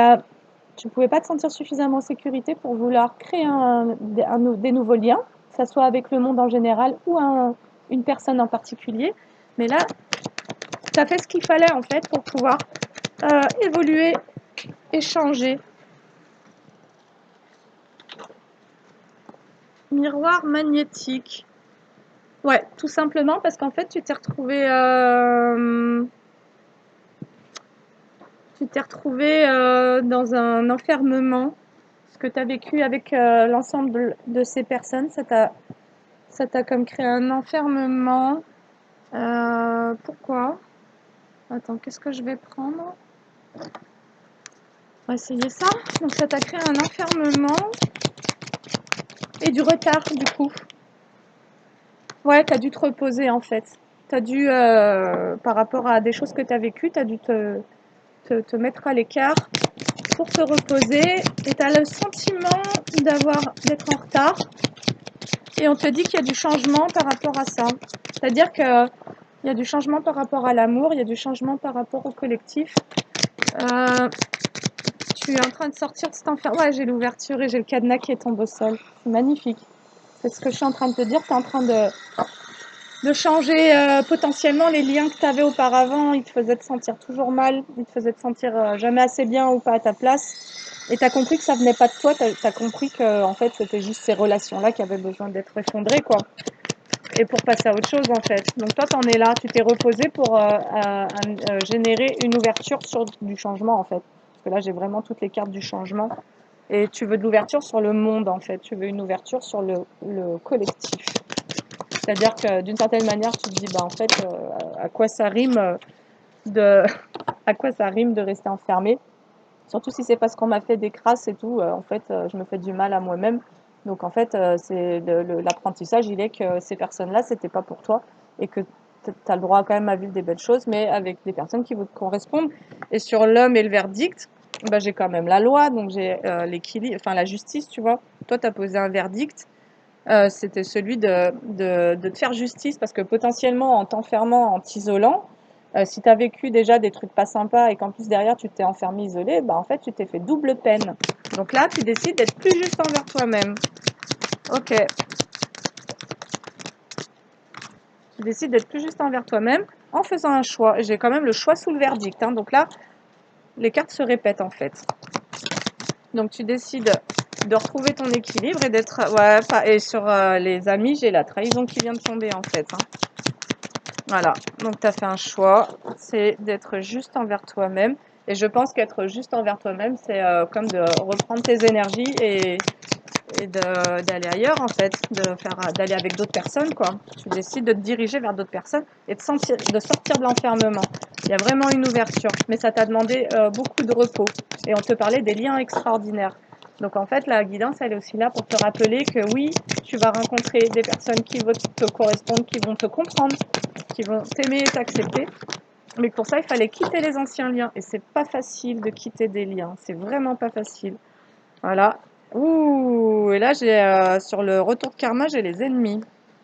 tu ne pouvais pas te sentir suffisamment en sécurité pour vouloir créer des nouveaux liens, que ce soit avec le monde en général ou une personne en particulier. Mais là, tu as fait ce qu'il fallait en fait pour pouvoir évoluer et changer. Miroir magnétique. Ouais, tout simplement parce qu'en fait, tu t'es retrouvé dans un enfermement. Ce que tu as vécu avec l'ensemble de ces personnes, ça t'a comme créé un enfermement. Pourquoi? Attends, qu'est-ce que je vais prendre? On va essayer ça. Donc ça t'a créé un enfermement et du retard du coup. Ouais, t'as dû te reposer en fait. T'as dû, par rapport à des choses que t'as vécues, t'as dû te mettre à l'écart pour te reposer et t'as le sentiment d'être en retard et on te dit qu'il y a du changement par rapport à ça. C'est-à-dire qu'il y a du changement par rapport à l'amour, il y a du changement par rapport au collectif. Euh, Tu es en train de sortir de cet enfer. Ouais, j'ai l'ouverture et j'ai le cadenas qui est tombé au sol. C'est magnifique. C'est ce que je suis en train de te dire. Tu es en train de changer potentiellement les liens que tu avais auparavant. Ils te faisaient te sentir toujours mal. Ils te faisaient te sentir jamais assez bien ou pas à ta place. Et tu as compris que ça venait pas de toi. Tu as compris que en fait, c'était juste ces relations-là qui avaient besoin d'être effondrées, quoi. Et pour passer à autre chose, en fait. Donc toi, tu en es là. Tu t'es reposé pour générer une ouverture sur du changement, en fait. Parce que là, j'ai vraiment toutes les cartes du changement. Et tu veux de l'ouverture sur le monde, en fait. Tu veux une ouverture sur le collectif. C'est-à-dire que d'une certaine manière, tu te dis, bah, en fait, à quoi ça rime de, à quoi ça rime de rester enfermé? Surtout si c'est parce qu'on m'a fait des crasses et tout. En fait, je me fais du mal à moi-même. Donc, en fait, c'est l'apprentissage, il est que ces personnes-là, c'était pas pour toi et que tu as le droit quand même à vivre des belles choses, mais avec des personnes qui vous correspondent. Et sur l'homme et le verdict, bah, j'ai quand même la loi, donc j'ai l'équilibre, enfin la justice, tu vois. Toi, tu as posé un verdict, c'était celui de te faire justice parce que potentiellement, en t'enfermant, en t'isolant, si tu as vécu déjà des trucs pas sympas et qu'en plus derrière tu t'es enfermé, isolé, bah en fait tu t'es fait double peine. Donc là, tu décides d'être plus juste envers toi-même. Ok, tu décides d'être plus juste envers toi-même en faisant un choix. J'ai quand même le choix sous le verdict, hein. Donc là, les cartes se répètent en fait. Donc tu décides de retrouver ton équilibre et d'être... Ouais, et sur les amis, j'ai la trahison qui vient de tomber en fait, hein. Voilà, donc tu as fait un choix, c'est d'être juste envers toi-même. Et je pense qu'être juste envers toi-même, c'est comme de reprendre tes énergies et d'aller ailleurs en fait, d'aller avec d'autres personnes quoi. Tu décides de te diriger vers d'autres personnes et de sortir de l'enfermement. Il y a vraiment une ouverture, mais ça t'a demandé beaucoup de repos. Et on te parlait des liens extraordinaires. Donc en fait, la guidance, elle est aussi là pour te rappeler que oui, tu vas rencontrer des personnes qui vont te correspondre, qui vont te comprendre, qui vont t'aimer et t'accepter. Mais pour ça, il fallait quitter les anciens liens. Et c'est pas facile de quitter des liens. C'est vraiment pas facile. Voilà. Ouh, et là, j'ai sur le retour de karma, j'ai les ennemis.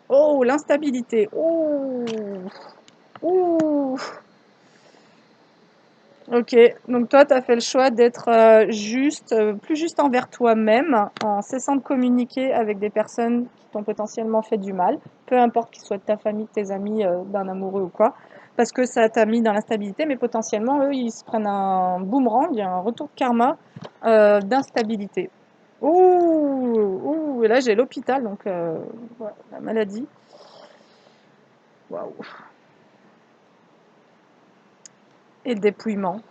Oh, l'instabilité. Ouh, ouh. Ok, donc toi, tu as fait le choix d'être juste, plus juste envers toi-même, en cessant de communiquer avec des personnes qui t'ont potentiellement fait du mal, peu importe qu'ils soient de ta famille, de tes amis, d'un amoureux ou quoi, parce que ça t'a mis dans l'instabilité, mais potentiellement, eux, ils se prennent un boomerang, un retour de karma d'instabilité. Ouh, et là j'ai l'hôpital, donc voilà, la maladie. Waouh. Et le dépouillement.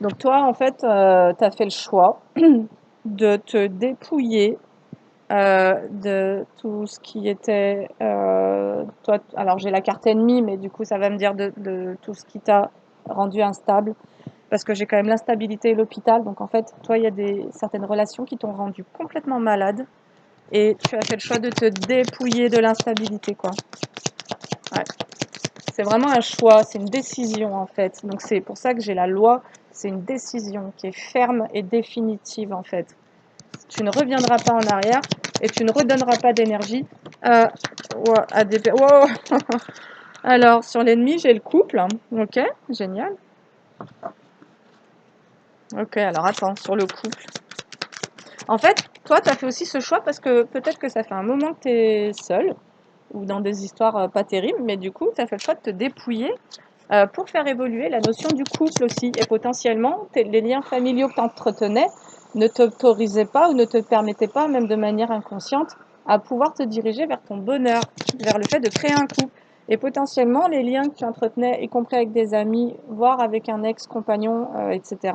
Donc toi, en fait, tu as fait le choix de te dépouiller de tout ce qui était, toi, alors j'ai la carte ennemie, mais du coup ça va me dire de tout ce qui t'a rendu instable, parce que j'ai quand même l'instabilité et l'hôpital. Donc en fait, toi, il y a certaines relations qui t'ont rendu complètement malade, et tu as fait le choix de te dépouiller de l'instabilité, quoi. Ouais. C'est vraiment un choix, c'est une décision en fait. Donc c'est pour ça que j'ai la loi, c'est une décision qui est ferme et définitive en fait. Tu ne reviendras pas en arrière et tu ne redonneras pas d'énergie à des... Wow. Alors sur l'ennemi, j'ai le couple. Ok, génial. Ok, alors attends, sur le couple. En fait, toi, tu as fait aussi ce choix parce que peut-être que ça fait un moment que tu es seule ou dans des histoires pas terribles, mais du coup, tu as fait le choix de te dépouiller pour faire évoluer la notion du couple aussi. Et potentiellement, les liens familiaux que tu entretenais ne t'autorisaient pas ou ne te permettaient pas, même de manière inconsciente, à pouvoir te diriger vers ton bonheur, vers le fait de créer un couple. Et potentiellement, les liens que tu entretenais, y compris avec des amis, voire avec un ex-compagnon, etc.,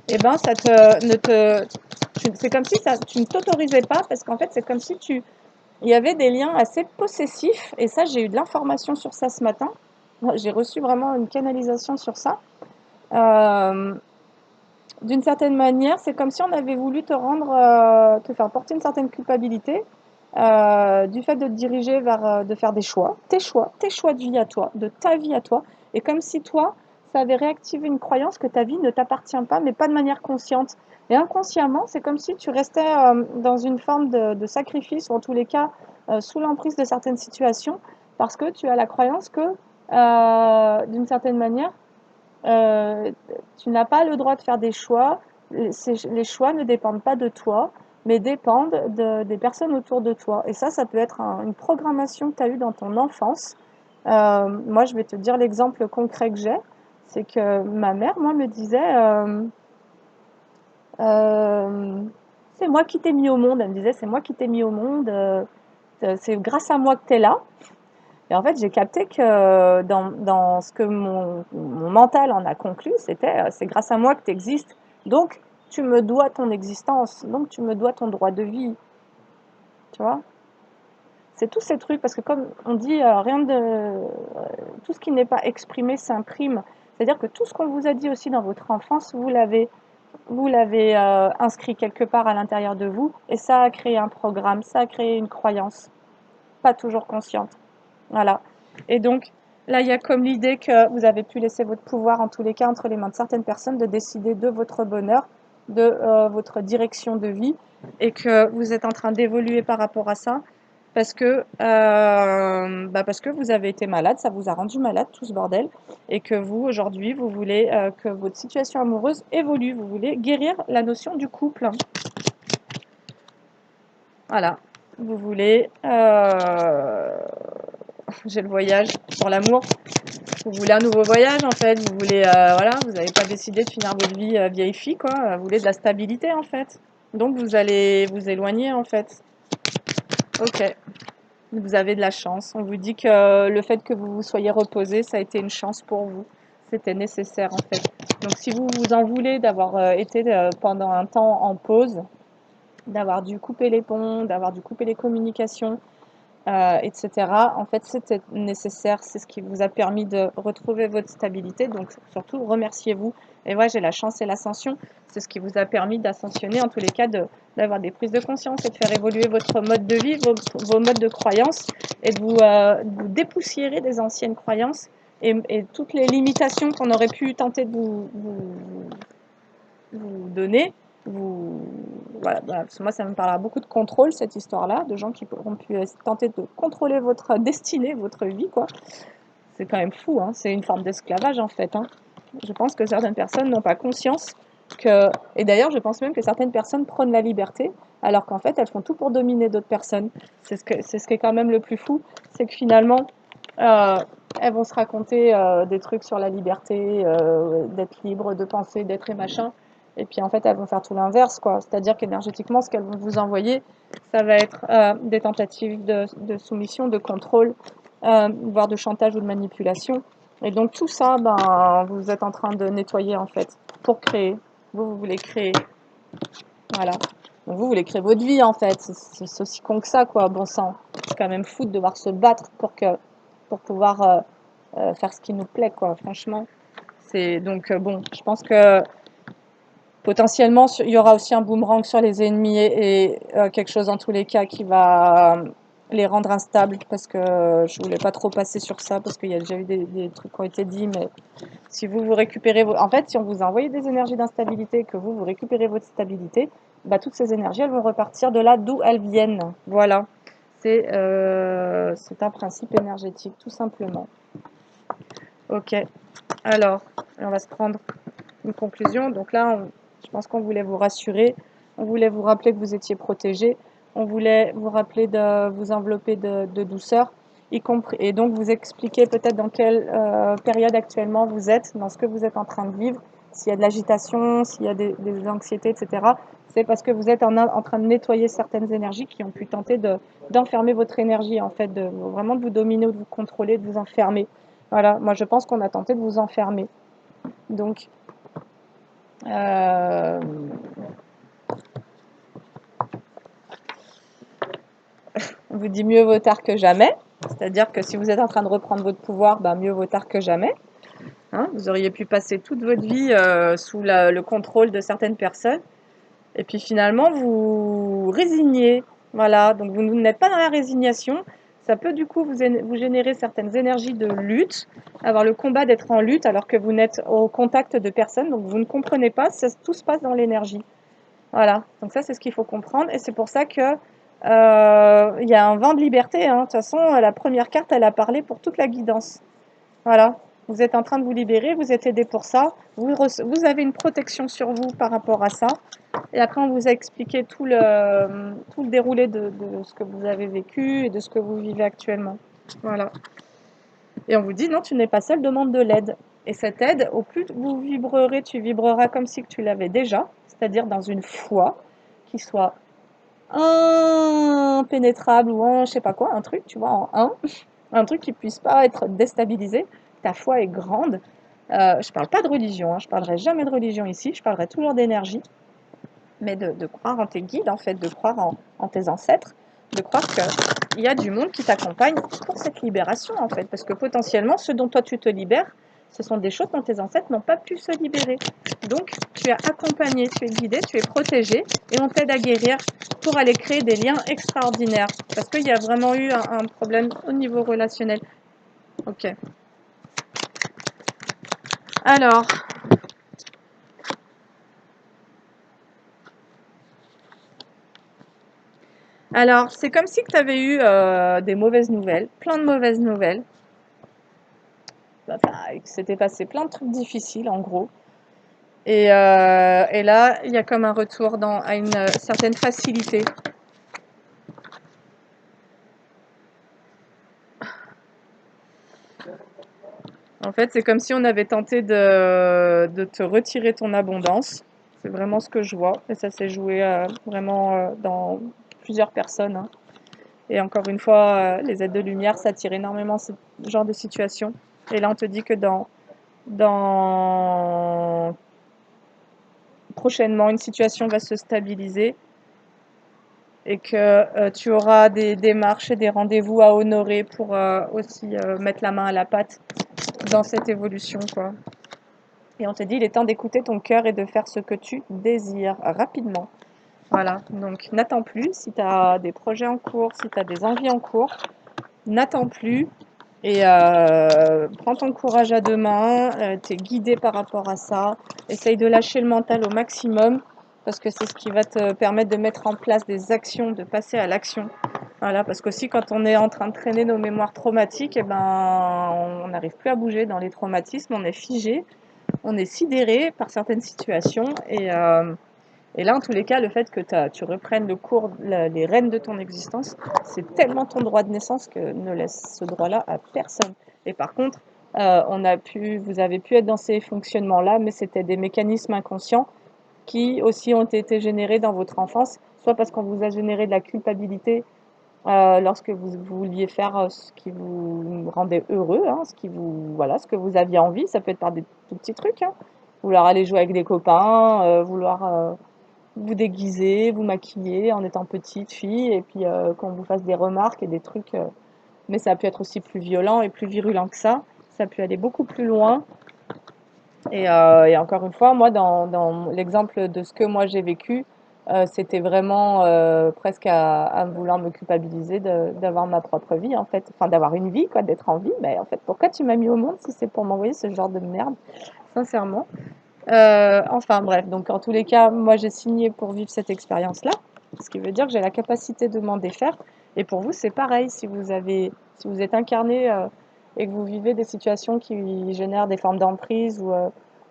eh ben, ça te, ne te, c'est comme si ça, tu ne t'autorisais pas, parce qu'en fait, c'est comme si il y avait des liens assez possessifs, et ça, j'ai eu de l'information sur ça ce matin. J'ai reçu vraiment une canalisation sur ça. Euh, D'une certaine manière, c'est comme si on avait voulu te rendre, te faire porter une certaine culpabilité du fait de te diriger vers, de faire des choix, tes choix de vie à toi, de ta vie à toi, et comme si toi, ça avait réactivé une croyance que ta vie ne t'appartient pas, mais pas de manière consciente. Et inconsciemment, c'est comme si tu restais dans une forme de sacrifice, ou en tous les cas, sous l'emprise de certaines situations, parce que tu as la croyance que, d'une certaine manière, euh, tu n'as pas le droit de faire des choix. Les choix ne dépendent pas de toi, mais dépendent des personnes autour de toi. Et ça peut être une programmation que tu as eue dans ton enfance. Moi, je vais te dire l'exemple concret que j'ai. C'est que ma mère, moi, me disait, euh, c'est moi qui t'ai mis au monde. Elle me disait, c'est moi qui t'ai mis au monde. C'est grâce à moi que tu es là. Et en fait, j'ai capté que dans ce que mon mental en a conclu, c'était c'est grâce à moi que tu existes. Donc, tu me dois ton existence. Donc, tu me dois ton droit de vie. Tu vois? C'est tous ces trucs, parce que comme on dit, tout ce qui n'est pas exprimé s'imprime. C'est-à-dire que tout ce qu'on vous a dit aussi dans votre enfance, vous l'avez inscrit quelque part à l'intérieur de vous, et ça a créé un programme, ça a créé une croyance, pas toujours consciente. Voilà. Et donc, là, il y a comme l'idée que vous avez pu laisser votre pouvoir, en tous les cas, entre les mains de certaines personnes, de décider de votre bonheur, de votre direction de vie, et que vous êtes en train d'évoluer par rapport à ça, parce que vous avez été malade, ça vous a rendu malade, tout ce bordel, et que vous, aujourd'hui, vous voulez que votre situation amoureuse évolue, vous voulez guérir la notion du couple. Voilà. Vous voulez... j'ai le voyage pour l'amour. Vous voulez un nouveau voyage en fait, vous voulez, voilà, vous n'avez pas décidé de finir votre vie vieille fille quoi, vous voulez de la stabilité en fait. Donc vous allez vous éloigner en fait. Ok, vous avez de la chance. On vous dit que le fait que vous vous soyez reposé, ça a été une chance pour vous. C'était nécessaire en fait. Donc si vous vous en voulez d'avoir été pendant un temps en pause, d'avoir dû couper les ponts, d'avoir dû couper les communications, etc. En fait, c'était nécessaire, c'est ce qui vous a permis de retrouver votre stabilité. Donc, surtout, remerciez-vous. Et ouais, j'ai la chance et l'ascension. C'est ce qui vous a permis d'ascensionner, en tous les cas, d'avoir des prises de conscience et de faire évoluer votre mode de vie, vos modes de croyance, et de vous dépoussiérer des anciennes croyances et toutes les limitations qu'on aurait pu tenter de vous donner, voilà, parce que moi ça me parle à beaucoup de contrôle cette histoire-là, de gens qui auront pu tenter de contrôler votre destinée, votre vie, quoi. C'est quand même fou, hein. C'est une forme d'esclavage en fait, hein. Je pense que certaines personnes n'ont pas conscience que, et d'ailleurs je pense même que certaines personnes prônent la liberté, alors qu'en fait elles font tout pour dominer d'autres personnes. C'est ce qui est quand même le plus fou, c'est que finalement euh, elles vont se raconter des trucs sur la liberté, d'être libre, de penser, d'être et machin. Et puis en fait, elles vont faire tout l'inverse, quoi. C'est-à-dire qu'énergétiquement, ce qu'elles vont vous envoyer, ça va être des tentatives de soumission, de contrôle, voire de chantage ou de manipulation. Et donc tout ça, ben, vous êtes en train de nettoyer en fait pour créer. Vous voulez créer. Voilà. Donc vous voulez créer votre vie en fait. C'est aussi con que ça, quoi. Bon sang. C'est quand même fou de devoir se battre pour pouvoir faire ce qui nous plaît, quoi. Franchement. C'est donc bon. Je pense que potentiellement, il y aura aussi un boomerang sur les ennemis et quelque chose dans tous les cas qui va les rendre instables parce que je voulais pas trop passer sur ça parce qu'il y a déjà eu des trucs qui ont été dits, mais si vous récupérez en fait, si on vous a envoyé des énergies d'instabilité et que vous récupérez votre stabilité, bah, toutes ces énergies, elles vont repartir de là d'où elles viennent. Voilà. C'est un principe énergétique, tout simplement. Ok. Alors, on va se prendre une conclusion. Donc là, je pense qu'on voulait vous rassurer, on voulait vous rappeler que vous étiez protégé, on voulait vous rappeler de vous envelopper de douceur, y compris, et donc vous expliquer peut-être dans quelle période actuellement vous êtes, dans ce que vous êtes en train de vivre, s'il y a de l'agitation, s'il y a des anxiétés, etc. C'est parce que vous êtes en train de nettoyer certaines énergies qui ont pu tenter d'enfermer votre énergie, en fait, vraiment de vous dominer ou de vous contrôler, de vous enfermer. Voilà, moi je pense qu'on a tenté de vous enfermer. Donc, euh, on vous dit mieux vaut tard que jamais. C'est-à-dire que si vous êtes en train de reprendre votre pouvoir, ben mieux vaut tard que jamais. Hein, vous auriez pu passer toute votre vie sous le contrôle de certaines personnes. Et puis finalement, vous résignez. Voilà, donc vous n'êtes pas dans la résignation. Ça peut du coup vous générer certaines énergies de lutte, avoir le combat d'être en lutte alors que vous n'êtes au contact de personne, donc vous ne comprenez pas, tout se passe dans l'énergie. Voilà, donc ça c'est ce qu'il faut comprendre et c'est pour ça que il y a un vent de liberté, hein. De toute façon, la première carte, elle a parlé pour toute la guidance. Voilà, vous êtes en train de vous libérer, vous êtes aidé pour ça, vous avez une protection sur vous par rapport à ça. Et après, on vous a expliqué tout le déroulé de ce que vous avez vécu et de ce que vous vivez actuellement. Voilà. Et on vous dit, non, tu n'es pas seul, demande de l'aide. Et cette aide, au plus vous vibrerez, tu vibreras comme si tu l'avais déjà, c'est-à-dire dans une foi qui soit impénétrable ou je sais pas quoi, un truc, tu vois, un truc qui puisse pas être déstabilisé. Ta foi est grande. Je parle pas de religion, hein, je parlerai jamais de religion ici, je parlerai toujours d'énergie, mais de croire en tes guides, en fait, de croire en tes ancêtres, de croire qu'il y a du monde qui t'accompagne pour cette libération, en fait, parce que potentiellement, ce dont toi tu te libères, ce sont des choses dont tes ancêtres n'ont pas pu se libérer. Donc, tu es accompagné, tu es guidé, tu es protégé, et on t'aide à guérir pour aller créer des liens extraordinaires, parce qu'il y a vraiment eu un problème au niveau relationnel. Ok. Alors, c'est comme si tu avais eu des mauvaises nouvelles, plein de mauvaises nouvelles. Enfin, il s'était passé plein de trucs difficiles, en gros. Et là, il y a comme un retour à une certaine facilité. En fait, c'est comme si on avait tenté de te retirer ton abondance. C'est vraiment ce que je vois. Et ça s'est joué vraiment dans plusieurs personnes, hein. Et encore une fois, les aides de lumière, ça attire énormément ce genre de situation. Et là, on te dit que dans prochainement, une situation va se stabiliser et que tu auras des démarches et des rendez-vous à honorer pour aussi mettre la main à la pâte dans cette évolution, quoi. Et on te dit, il est temps d'écouter ton cœur et de faire ce que tu désires rapidement. Voilà, donc n'attends plus. Si tu as des projets en cours, si tu as des envies en cours, n'attends plus et prends ton courage à deux mains. Tu es guidé par rapport à ça. Essaye de lâcher le mental au maximum parce que c'est ce qui va te permettre de mettre en place des actions, de passer à l'action. Voilà, parce qu'aussi quand on est en train de traîner nos mémoires traumatiques, eh ben, on n'arrive plus à bouger dans les traumatismes, on est figé, on est sidéré par certaines situations. Et là, en tous les cas, le fait que tu reprennes le cours, les rênes de ton existence, c'est tellement ton droit de naissance que ne laisse ce droit-là à personne. Et par contre, vous avez pu être dans ces fonctionnements-là, mais c'était des mécanismes inconscients qui aussi ont été générés dans votre enfance, soit parce qu'on vous a généré de la culpabilité lorsque vous vouliez faire ce qui vous rendait heureux, hein, voilà, ce que vous aviez envie. Ça peut être par des tout petits trucs, hein. Vouloir aller jouer avec des copains, vouloir vous déguiser, vous maquiller en étant petite fille, et puis qu'on vous fasse des remarques et des trucs. Mais ça peut être aussi plus violent et plus virulent que ça. Ça peut aller beaucoup plus loin. Et encore une fois, moi, dans l'exemple de ce que moi j'ai vécu, c'était vraiment presque à vouloir me culpabiliser d'avoir ma propre vie, en fait. Enfin, d'avoir une vie, quoi, d'être en vie. Mais en fait, pourquoi tu m'as mis au monde si c'est pour m'envoyer ce genre de merde, sincèrement. Enfin bref, donc en tous les cas, moi j'ai signé pour vivre cette expérience-là, ce qui veut dire que j'ai la capacité de m'en défaire. Et pour vous, c'est pareil, si vous êtes incarné et que vous vivez des situations qui génèrent des formes d'emprise ou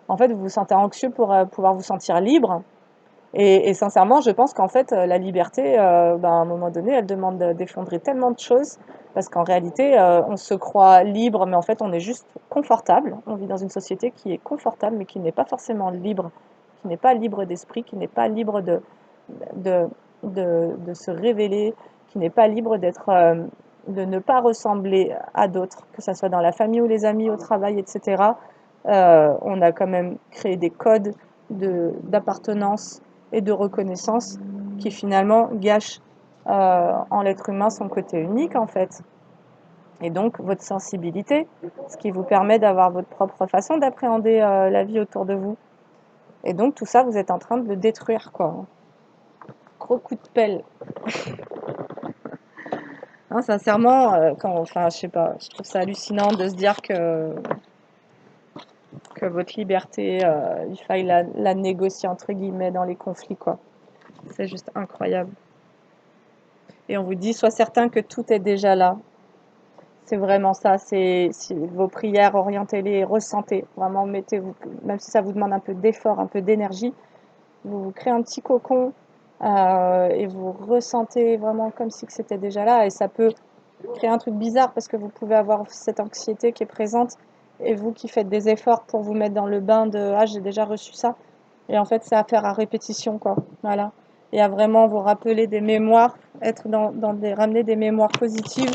en fait vous vous sentez anxieux pour pouvoir vous sentir libre, et sincèrement, je pense qu'en fait, la liberté, ben, à un moment donné, elle demande d'effondrer tellement de choses, parce qu'en réalité, on se croit libre, mais en fait, on est juste confortable. On vit dans une société qui est confortable, mais qui n'est pas forcément libre, qui n'est pas libre d'esprit, qui n'est pas libre de, de se révéler, qui n'est pas libre de ne pas ressembler à d'autres, que ce soit dans la famille ou les amis, au travail, etc. On a quand même créé des codes d'appartenance et de reconnaissance qui finalement gâchent en l'être humain son côté unique en fait. Et donc votre sensibilité, ce qui vous permet d'avoir votre propre façon d'appréhender la vie autour de vous. Et donc tout ça, vous êtes en train de le détruire, quoi. Gros coup de pelle. Hein, sincèrement, enfin, je sais pas, je trouve ça hallucinant de se dire que votre liberté, il faille la négocier entre guillemets dans les conflits, quoi. C'est juste incroyable. Et on vous dit, sois certain que tout est déjà là. C'est vraiment ça, c'est si vos prières, orientez-les, ressentez. Vraiment, mettez-vous, même si ça vous demande un peu d'effort, un peu d'énergie, vous vous créez un petit cocon et vous ressentez vraiment comme si que c'était déjà là. Et ça peut créer un truc bizarre parce que vous pouvez avoir cette anxiété qui est présente et vous qui faites des efforts pour vous mettre dans le bain de ah, j'ai déjà reçu ça. Et en fait, c'est à faire à répétition, quoi. Voilà. Et à vraiment vous rappeler des mémoires, être ramener des mémoires positives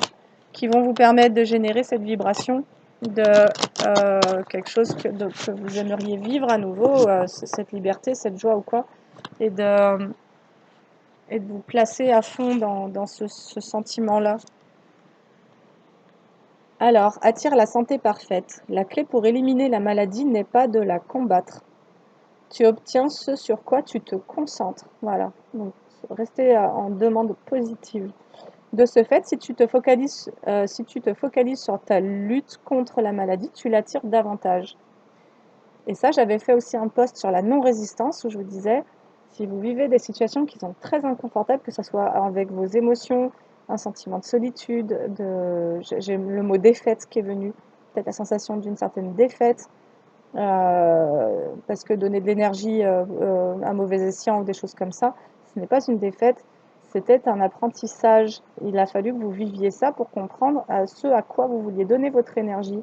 qui vont vous permettre de générer cette vibration de quelque chose que vous aimeriez vivre à nouveau, cette liberté, cette joie ou quoi, et et de vous placer à fond dans ce sentiment-là. Alors, attire la santé parfaite. La clé pour éliminer la maladie n'est pas de la combattre. Tu obtiens ce sur quoi tu te concentres. Voilà. Donc, restez en demande positive. De ce fait, si tu te focalises sur ta lutte contre la maladie, tu l'attires davantage. Et ça, j'avais fait aussi un post sur la non-résistance où je vous disais, si vous vivez des situations qui sont très inconfortables, que ce soit avec vos émotions, un sentiment de solitude, j'ai le mot défaite qui est venu, peut-être la sensation d'une certaine défaite, parce que donner de l'énergie à mauvais escient ou des choses comme ça, ce n'est pas une défaite, c'était un apprentissage. Il a fallu que vous viviez ça pour comprendre ce à quoi vous vouliez donner votre énergie.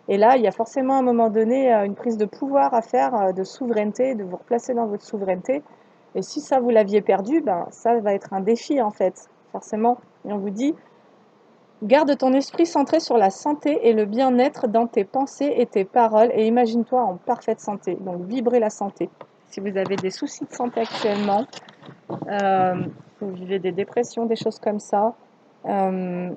Et là, il y a forcément à un moment donné une prise de pouvoir à faire, de souveraineté, de vous replacer dans votre souveraineté. Et si ça, vous l'aviez perdu, ben, ça va être un défi en fait, forcément. Et on vous dit, garde ton esprit centré sur la santé et le bien-être dans tes pensées et tes paroles et imagine-toi en parfaite santé. Donc, vibrez la santé. Si vous avez des soucis de santé actuellement, euh, vous vivez des dépressions, des choses comme ça, euh,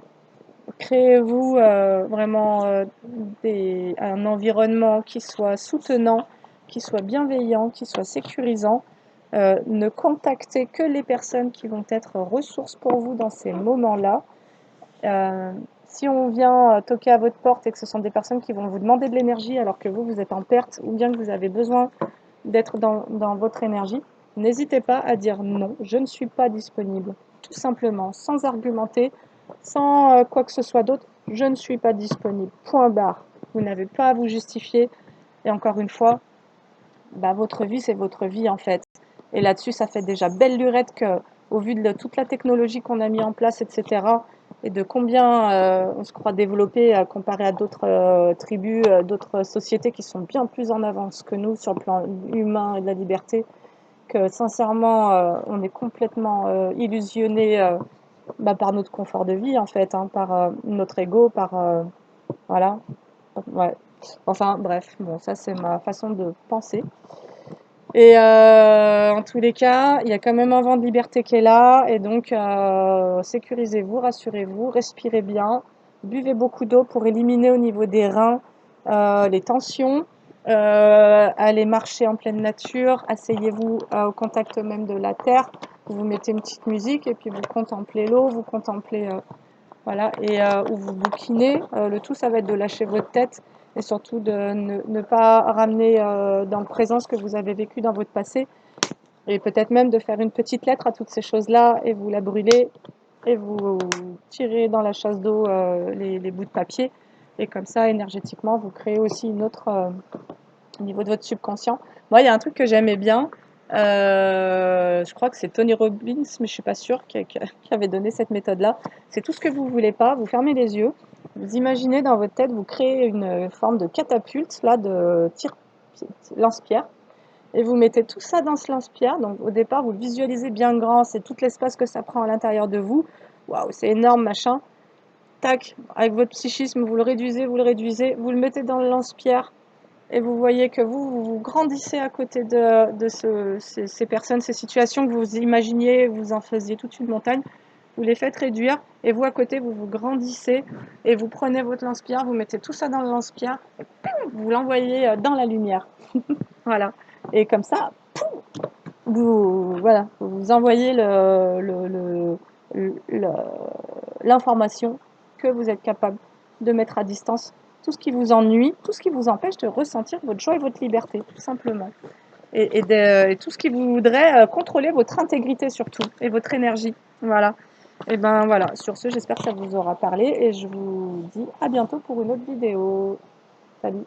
créez-vous vraiment un environnement qui soit soutenant, qui soit bienveillant, qui soit sécurisant. Ne contactez que les personnes qui vont être ressources pour vous dans ces moments-là. Si on vient toquer à votre porte et que ce sont des personnes qui vont vous demander de l'énergie alors que vous êtes en perte ou bien que vous avez besoin d'être dans votre énergie, N'hésitez pas à dire non, je ne suis pas disponible. Tout simplement, sans argumenter, sans quoi que ce soit d'autre, je ne suis pas disponible. Point barre. Vous n'avez pas à vous justifier. Et encore une fois, bah, votre vie, c'est votre vie en fait. Et là-dessus, ça fait déjà belle lurette que, au vu de toute la technologie qu'on a mis en place, etc., et de combien on se croit développé comparé à d'autres tribus, d'autres sociétés qui sont bien plus en avance que nous sur le plan humain et de la liberté, que sincèrement, on est complètement illusionné bah, par notre confort de vie en fait, hein, par notre ego, par voilà, ouais. Enfin bref, bon, ça c'est ma façon de penser. Et en tous les cas, il y a quand même un vent de liberté qui est là, et donc sécurisez-vous, rassurez-vous, respirez bien, buvez beaucoup d'eau pour éliminer au niveau des reins les tensions, allez marcher en pleine nature, asseyez-vous au contact même de la terre, vous mettez une petite musique et puis vous contemplez l'eau, vous contemplez voilà, et ou vous bouquinez. Le tout, ça va être de lâcher votre tête et surtout de ne pas ramener dans le présent ce que vous avez vécu dans votre passé. Et peut-être même de faire une petite lettre à toutes ces choses-là et vous la brûlez et vous tirez dans la chasse d'eau les bouts de papier. Et comme ça, énergétiquement, vous créez aussi une autre, au niveau de votre subconscient. Moi, il y a un truc que j'aimais bien. Je crois que c'est Tony Robbins, mais je suis pas sûre, qui avait donné cette méthode-là. C'est tout ce que vous voulez pas. Vous fermez les yeux. Vous imaginez dans votre tête, vous créez une forme de catapulte, là, de tir, lance-pierre. Et vous mettez tout ça dans ce lance-pierre. Donc, au départ, vous le visualisez bien grand. C'est tout l'espace que ça prend à l'intérieur de vous. Waouh, c'est énorme, machin. Tac, avec votre psychisme, vous le réduisez, vous le mettez dans le lance-pierre et vous voyez que vous grandissez à côté de ces personnes, ces situations que vous imaginiez, vous en faisiez toute une montagne, vous les faites réduire et vous à côté, vous grandissez et vous prenez votre lance-pierre, vous mettez tout ça dans le lance-pierre et vous l'envoyez dans la lumière. Voilà. Et comme ça, voilà, vous envoyez l'information que vous êtes capable de mettre à distance tout ce qui vous ennuie, tout ce qui vous empêche de ressentir votre joie et votre liberté, tout simplement. Et tout ce qui voudrait contrôler votre intégrité surtout, et votre énergie. Voilà. Et ben voilà, sur ce, j'espère que ça vous aura parlé, et je vous dis à bientôt pour une autre vidéo. Salut!